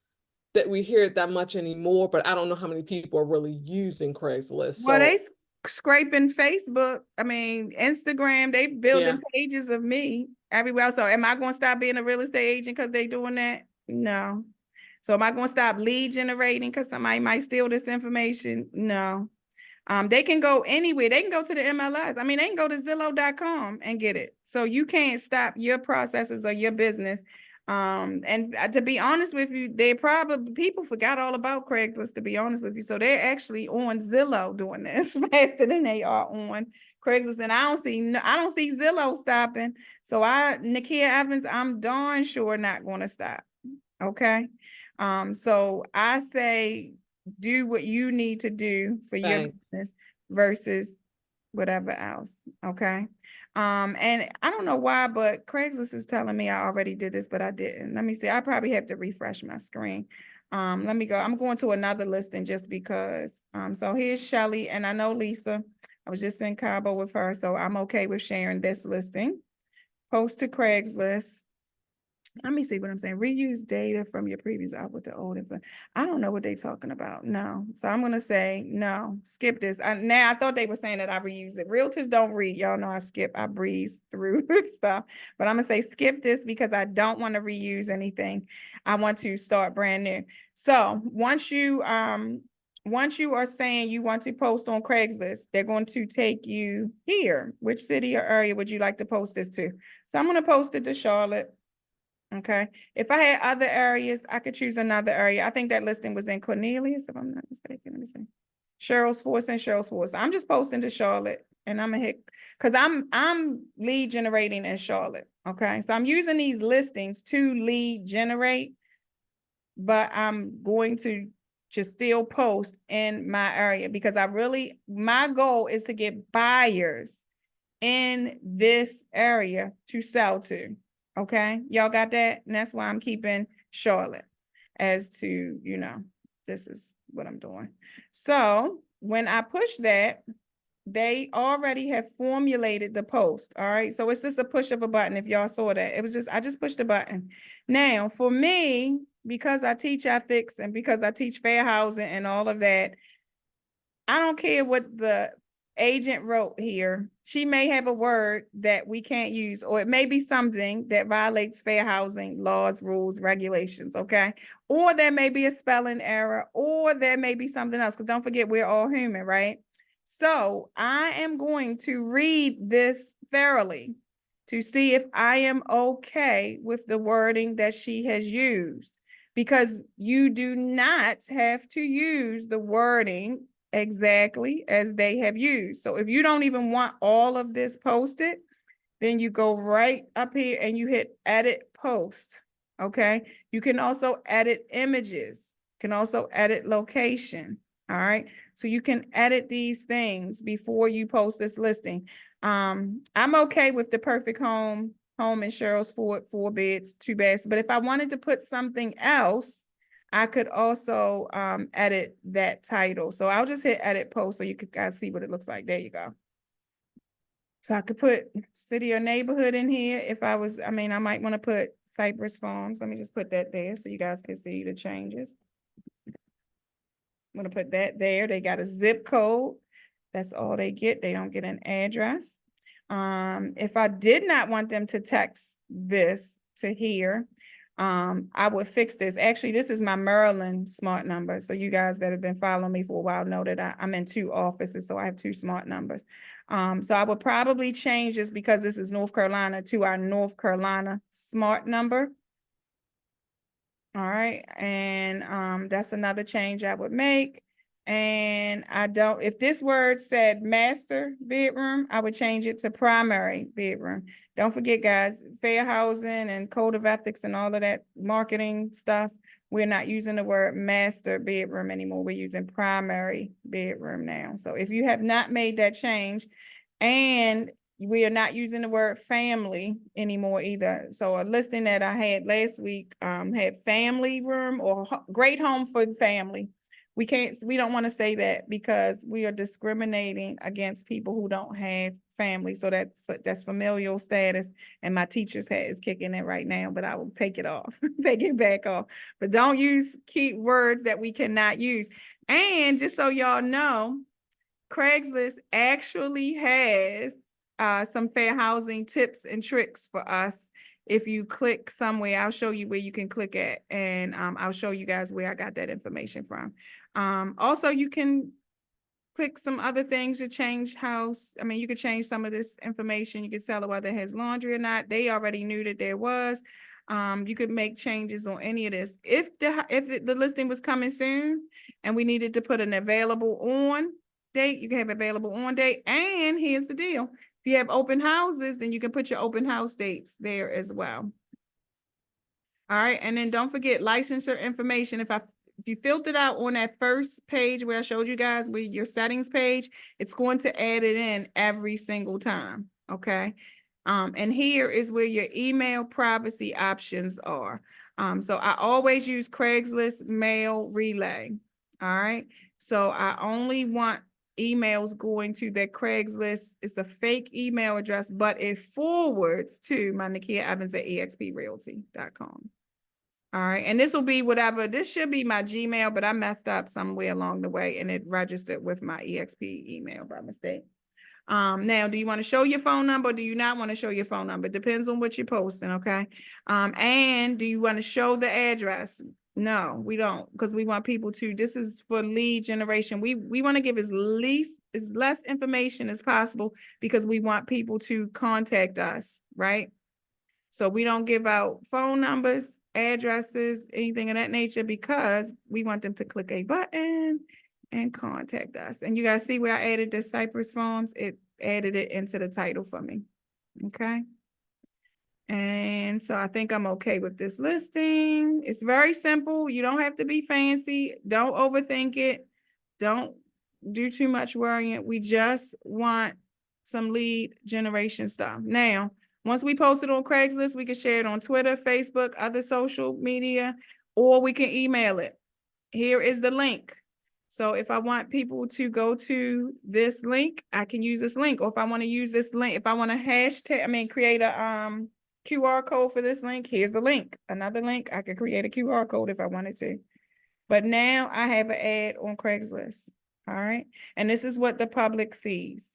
that we hear it that much anymore, but I don't know how many people are really using Craigslist.
Well,
So
they scraping Facebook. I mean, Instagram, they building pages of me everywhere. So am I going to stop being a real estate agent because they doing that? No. So am I going to stop lead generating because somebody might steal this information? No. They can go anywhere. They can go to the MLS. I mean, they can go to Zillow.com and get it. So you can't stop your processes or your business. And to be honest with you, people forgot all about Craigslist, to be honest with you. So they're actually on Zillow doing this faster than they are on Craigslist. And I don't see Zillow stopping. So Nakia Evans, I'm darn sure not going to stop. Okay. So I say, do what you need to do for your business versus whatever else. Okay. And I don't know why, but Craigslist is telling me I already did this, but I didn't. Let me see. I probably have to refresh my screen. Let me go. I'm going to another listing just because. So here's Shelly, and I know Lisa. I was just in Cabo with her, so I'm okay with sharing this listing. Post to Craigslist. Let me see what I'm saying. Reuse data from your previous out with the old info. I don't know what they're talking about. No. So I'm going to say no, skip this. Now I thought they were saying that I reuse it. Realtors don't read. Y'all know I breeze through stuff, but I'm going to say skip this because I don't want to reuse anything. I want to start brand new. So once you are saying you want to post on Craigslist, they're going to take you here. Which city or area would you like to post this to? So I'm going to post it to Charlotte. Okay. If I had other areas, I could choose another area. I think that listing was in Cornelius, if I'm not mistaken. Let me see. Cheryl's Force and Cheryl's Force. I'm just posting to Charlotte, and I'm gonna hit because I'm lead generating in Charlotte. Okay. So I'm using these listings to lead generate, but I'm going to just still post in my area because my goal is to get buyers in this area to sell to. Okay, y'all got that? And that's why I'm keeping Charlotte as to, this is what I'm doing. So when I push that, they already have formulated the post. All right. So it's just a push of a button. If y'all saw that, I just pushed a button. Now for me, because I teach ethics and because I teach fair housing and all of that, I don't care what the agent wrote here. She may have a word that we can't use, or it may be something that violates fair housing laws, rules, regulations, okay? Or there may be a spelling error, or there may be something else, because don't forget, we're all human, right? So I am going to read this thoroughly to see if I am okay with the wording that she has used, because you do not have to use the wording exactly as they have used. So if you don't even want all of this posted, then you go right up here and you hit edit post. Okay. You can also edit images, can also edit location. All right. So you can edit these things before you post this listing. I'm okay with the perfect home in Cheryl's Ford, 4 beds, 2 baths. But if I wanted to put something else, I could also edit that title. So I'll just hit edit post so you could guys see what it looks like. There you go. So I could put city or neighborhood in here if I might want to put Cypress Farms. Let me just put that there so you guys can see the changes. I'm going to put that there. They got a zip code. That's all they get. They don't get an address. If I did not want them to text this to here, I would fix this. Actually, this is my Maryland smart number. So you guys that have been following me for a while know that I'm in 2 offices, so I have 2 smart numbers. So I would probably change this because this is North Carolina to our North Carolina smart number. All right, and that's another change I would make. And if this word said master bedroom, I would change it to primary bedroom. Don't forget, guys, fair housing and code of ethics and all of that marketing stuff, we're not using the word master bedroom anymore. We're using primary bedroom now. So if you have not made that change, and we are not using the word family anymore either. So a listing that I had last week had family room or great home for family We don't want to say that because we are discriminating against people who don't have family. So that's familial status, and my teacher's hat is kicking in right now, but I will take it off, take it back off. But don't use key words that we cannot use. And just so y'all know, Craigslist actually has some fair housing tips and tricks for us. If you click somewhere, I'll show you where you can click at, and I'll show you guys where I got that information from. Also, you can click some other things to change house. I mean, you could change some of this information. You could tell it whether it has laundry or not. They already knew that there was. You could make changes on any of this. If the listing was coming soon and we needed to put an available on date, you can have available on date. And here's the deal. If you have open houses, then you can put your open house dates there as well. All right, and then don't forget licensure information. If you filtered out on that first page where I showed you guys with your settings page, it's going to add it in every single time, okay? And here is where your email privacy options are. So I always use Craigslist Mail Relay, all right? So I only want emails going to that Craigslist. It's a fake email address, but it forwards to my Nakia Evans at eXpRealty.com. All right, and this will be whatever, this should be my Gmail, but I messed up somewhere along the way and it registered with my EXP email by mistake. Now, do you want to show your phone number or do you not want to show your phone number? It depends on what you're posting, okay? And do you want to show the address? No, we don't, because we want people to, this is for lead generation. We want to give as less information as possible because we want people to contact us, right? So we don't give out phone numbers, addresses, anything of that nature, because we want them to click a button and contact us. And you guys see where I added the Cypress forms? It added it into the title for me, okay? And so I think I'm okay with this listing. It's very simple. You don't have to be fancy. Don't overthink it. Don't do too much worrying. We just want some lead generation stuff. Now, once we post it on Craigslist, we can share it on Twitter, Facebook, other social media, or we can email it. Here is the link. So if I want people to go to this link, I can use this link. Or if I want to use this link, if I want to create a QR code for this link, here's the link. Another link, I could create a QR code if I wanted to. But now I have an ad on Craigslist. All right. And this is what the public sees.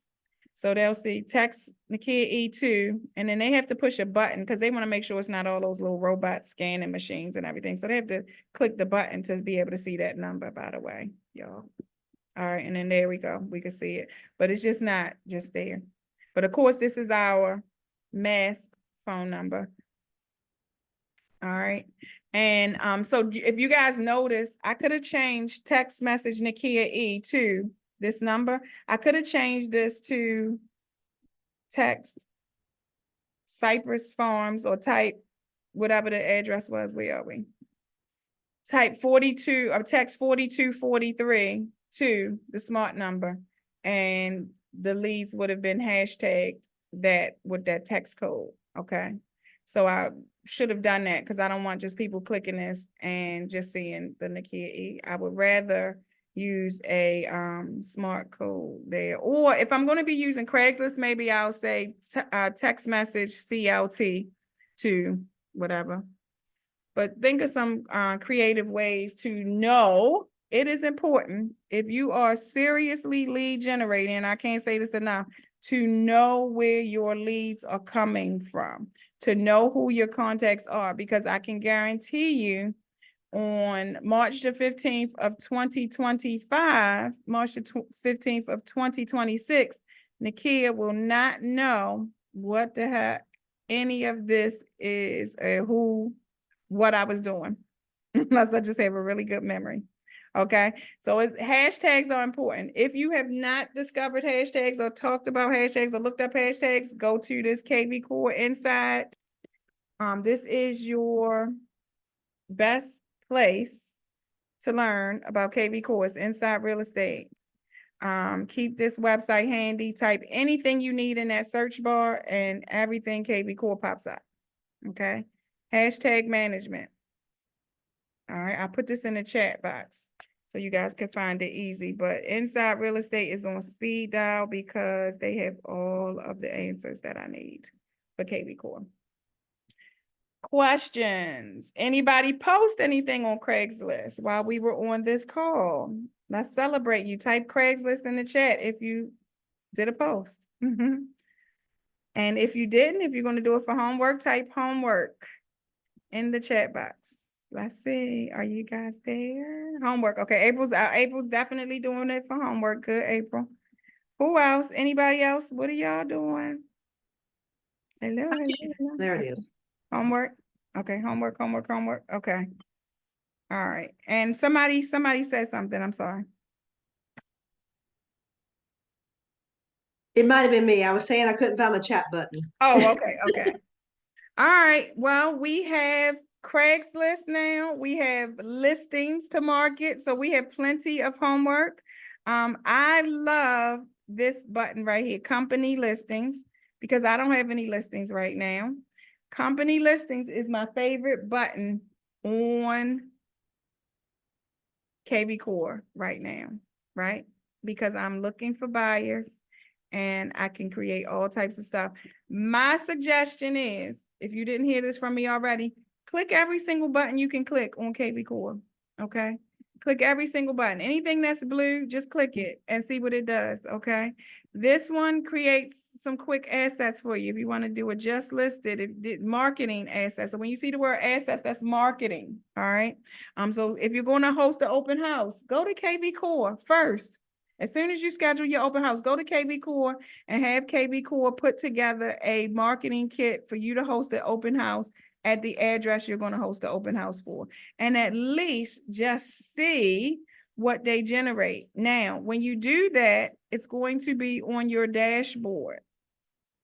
So they'll see text Nakia E2, and then they have to push a button because they want to make sure it's not all those little robot scanning machines and everything. So they have to click the button to be able to see that number, by the way, y'all. All right, and then there we go. We can see it, but it's just not just there. But of course, this is our mask phone number. All right. And so if you guys notice, I could have changed text message Nakia E to this number. I could have changed this to text Cypress Farms or type whatever the address was. Where are we? Type 42 or text 4243 to the smart number, and the leads would have been hashtagged that with that text code. Okay. So I should have done that because I don't want just people clicking this and just seeing the Nakia E. I would rather use a smart code there. Or if I'm going to be using Craigslist, maybe I'll say text message CLT to whatever. But think of some creative ways to know. It is important if you are seriously lead generating, and I can't say this enough, to know where your leads are coming from, to know who your contacts are, because I can guarantee you on March the 15th of 2025, March the 15th of 2026, Nakia will not know what the heck any of this is, what I was doing, unless I just have a really good memory. Okay, so hashtags are important. If you have not discovered hashtags or talked about hashtags or looked up hashtags, go to this kvCore Inside. This is your best place to learn about kvCore. It's Inside Real Estate. Keep this website handy. Type anything you need in that search bar, and everything kvCore pops up. Okay, hashtag management. All right, I put this in the chat box. so you guys can find it easy. But Inside Real Estate is on speed dial because they have all of the answers that I need for kvCore. Questions? Anybody post anything on Craigslist while we were on this call? Let's celebrate. You type Craigslist in the chat if you did a post. And if you didn't, if you're going to do it for homework, type homework in the chat box. Let's see. Are you guys there? Homework. Okay, April's definitely doing it for homework. Good, April. Who else? Anybody else? What are y'all doing? Hello, hello.
There it is.
Homework. Okay, homework. Okay. All right. And somebody said something. I'm sorry.
It might have been me. I was saying I couldn't find my chat button.
Oh, okay. All right. Well, we have Craigslist now. We have listings to market. So we have plenty of homework. I love this button right here, company listings, because I don't have any listings right now. Company listings is my favorite button on kvCore right now, right? Because I'm looking for buyers and I can create all types of stuff. My suggestion is, if you didn't hear this from me already, click every single button you can click on kvCore, okay? Click every single button. Anything that's blue, just click it and see what it does, okay? This one creates some quick assets for you if you want to do a just listed, if did marketing assets. So when you see the word assets, that's marketing, all right? So if you're going to host an open house, go to kvCore first. As soon as you schedule your open house, go to kvCore and have kvCore put together a marketing kit for you to host the open house at the address you're going to host the open house for. And at least just see what they generate. Now, when you do that, it's going to be on your dashboard.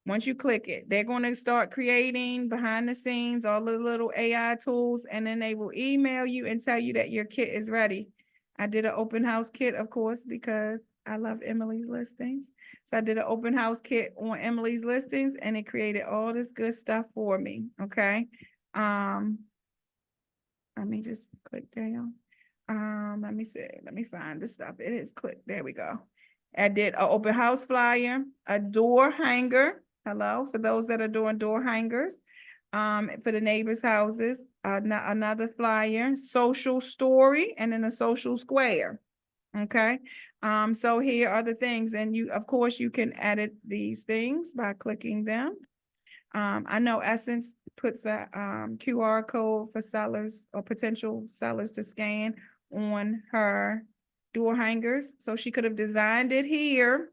Once you click it, they're going to start creating behind the scenes all the little AI tools, and then they will email you and tell you that your kit is ready. I did an open house kit, of course, because I love Emily's listings. So I did an open house kit on Emily's listings, and it created all this good stuff for me. Okay. Let me just click down. Let me see. Let me find the stuff. It is clicked. There we go. I did an open house flyer, a door hanger. Hello, for those that are doing door hangers. For the neighbors' houses, another flyer, social story, and then a social square. Okay. So here are the things, and you, of course, you can edit these things by clicking them. I know Essence puts a QR code for sellers or potential sellers to scan on her door hangers. So she could have designed it here,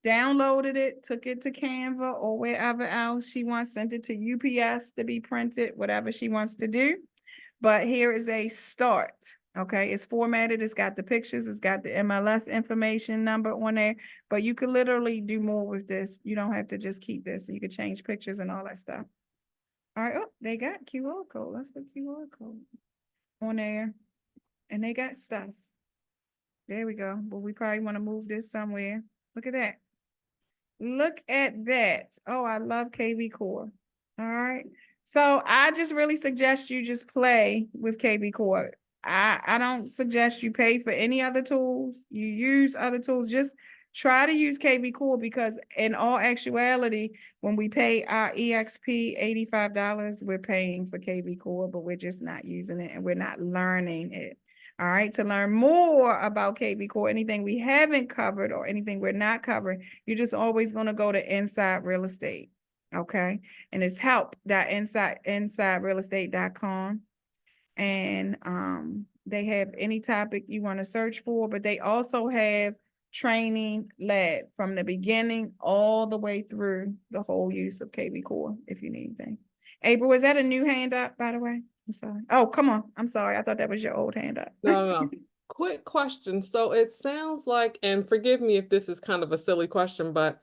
downloaded it, took it to Canva or wherever else she wants, sent it to UPS to be printed, whatever she wants to do. But here is a start. Okay, it's formatted, it's got the pictures, it's got the MLS information number on there, but you could literally do more with this. You don't have to just keep this. You could change pictures and all that stuff. All right, oh, they got QR code. Let's put QR code on there. And they got stuff. There we go. But we probably want to move this somewhere. Look at that. Look at that. Oh, I love kvCore. All right. So I just really suggest you just play with kvCore. I don't suggest you pay for any other tools. You use other tools. Just try to use kvCore, because in all actuality, when we pay our EXP $85, we're paying for kvCore, but we're just not using it and we're not learning it. All right. To learn more about kvCore, anything we haven't covered or anything we're not covering, you're just always going to go to Inside Real Estate. Okay. And it's insiderealestate.com. And they have any topic you want to search for, but they also have training led from the beginning all the way through the whole use of kvCore if you need anything. April, is that a new hand up, by the way? I'm sorry. Oh, come on. I'm sorry. I thought that was your old hand up.
No. Quick question. So it sounds like, and forgive me if this is kind of a silly question, but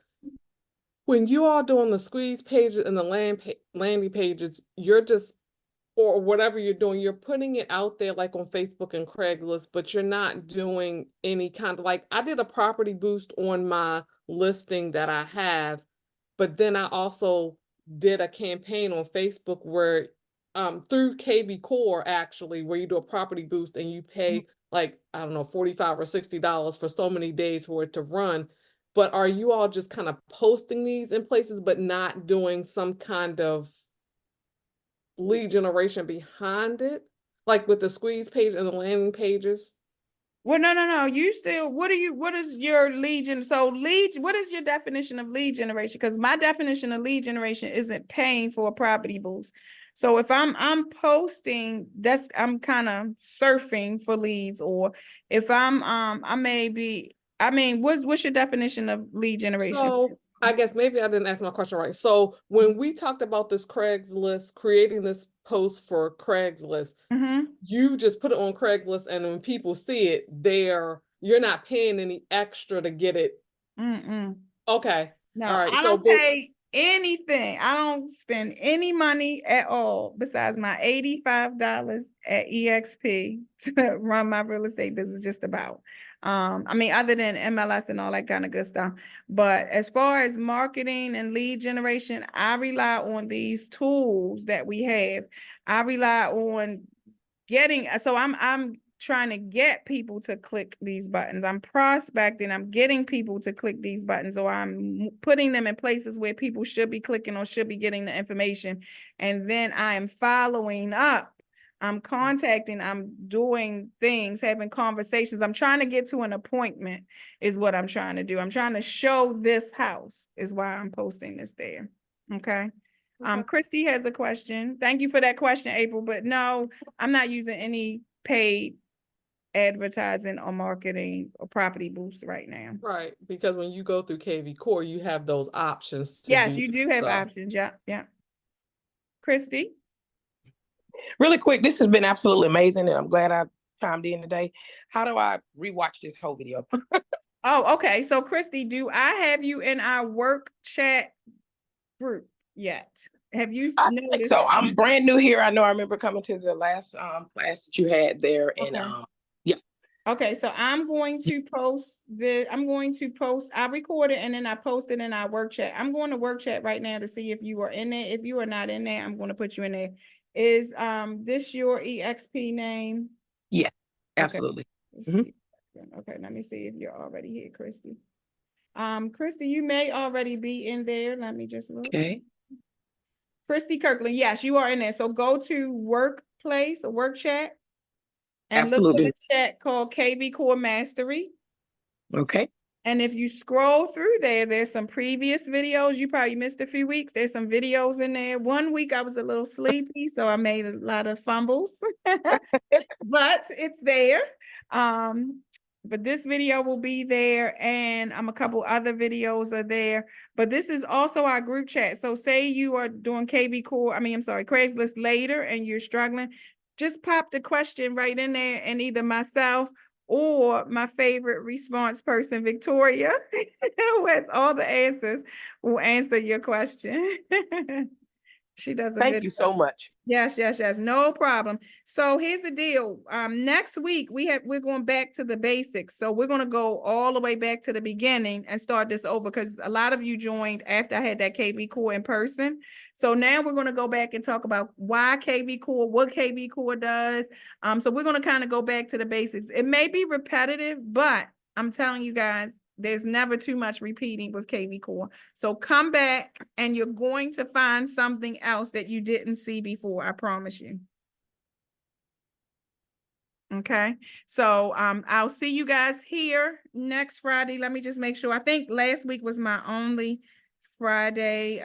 when you are doing the squeeze pages and the landing pages, you're just, or whatever you're doing, you're putting it out there like on Facebook and Craigslist, but you're not doing any kind of, like, I did a property boost on my listing that I have, but then I also did a campaign on Facebook where through kvCore actually, where you do a property boost and you pay like, I don't know, $45 or $60 for so many days for it to run. But are you all just kind of posting these in places, but not doing some kind of lead generation behind it? Like with the squeeze page and the landing pages?
Well, no. You still, what is your what is your definition of lead generation? Because my definition of lead generation isn't paying for a property boost. So if I'm posting, I'm kind of surfing for leads, or if what's your definition of lead generation?
So I guess maybe I didn't ask my question right. So when we talked about this Craigslist, creating this post for Craigslist,
Mm-hmm.
you just put it on Craigslist, and when people see it, you're not paying any extra to get it.
Mm-mm.
Okay.
No,
All right.
I
So
don't pay anything. I don't spend any money at all besides my $85 at EXP to run my real estate business just about. Other than MLS and all that kind of good stuff. But as far as marketing and lead generation, I rely on these tools that we have. I rely on I'm trying to get people to click these buttons. I'm prospecting, I'm getting people to click these buttons, or I'm putting them in places where people should be clicking or should be getting the information. And then I am following up. I'm contacting, I'm doing things, having conversations. I'm trying to get to an appointment is what I'm trying to do. I'm trying to show this house is why I'm posting this there. Okay. Christy has a question. Thank you for that question, April. But no, I'm not using any paid advertising or marketing or property boost right now.
right, because when you go through kvCore, you have those options to
Yes,
do.
you do have
so.
options. Yeah, yeah. Christy?
Really quick, this has been absolutely amazing, and I'm glad I chimed in today. How do I rewatch this whole video?
Oh, okay. So Christy, do I have you in our work chat group yet? Have you
I think
noticed?
so. I'm brand new here. I know I remember coming to the last class that you had there, and
Okay.
yeah.
Okay, so I'm going to post I record it and then I post it in our work chat. I'm going to work chat right now to see if you are in there. If you are not in there, I'm going to put you in there. Is this your EXP name?
Yeah,
Okay.
absolutely.
Okay, let me see if you're already here, Christy. Christy, you may already be in there. Let me just look.
Okay.
Christy Kirkland, yes, you are in there. So go to workplace or work chat and look for
Absolutely.
the chat called kvCore Mastery.
Okay.
And if you scroll through there's some previous videos. You probably missed a few weeks. There's some videos in there. 1 week I was a little sleepy, so I made a lot of fumbles, but it's there. But this video will be there, and a couple other videos are there. But this is also our group chat. So say you are doing Craigslist later and you're struggling, just pop the question right in there, and either myself or my favorite response person, Victoria, who has all the answers, will answer your question. She does a
Thank
good
you so
job.
much.
Yes, no problem. So here's the deal. Next week we're going back to the basics. So we're going to go all the way back to the beginning and start this over, because a lot of you joined after I had that kvCore in person. So now we're going to go back and talk about why kvCore, what kvCore does. So we're going to kind of go back to the basics. It may be repetitive, but I'm telling you guys, there's never too much repeating with kvCore. So come back and you're going to find something else that you didn't see before. I promise you. Okay. So I'll see you guys here next Friday. Let me just make sure. I think last week was my only Friday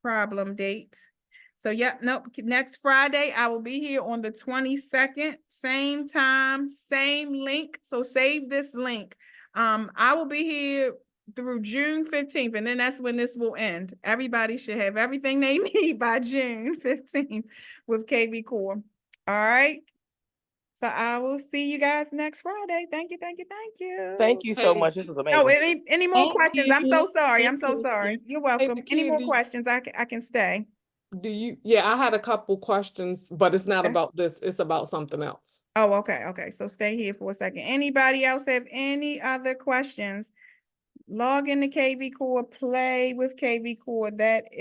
problem date. So next Friday I will be here on the 22nd, same time, same link. So save this link. I will be here through June 15th, and then that's when this will end. Everybody should have everything they need by June 15th with kvCore. All right. So I will see you guys next Friday. Thank you.
Thank you so much. This is amazing.
Oh, any more
Thank
questions? I'm so
you.
sorry.
Thank
I'm so
you.
sorry. You're
Hey,
welcome. Any
Nakia,
more questions? I can stay.
Yeah, I had a couple questions, but it's not
Okay.
about this. It's about something else.
Oh, okay. So stay here for a second. Anybody else have any other questions? Log into kvCore, play with kvCore. That is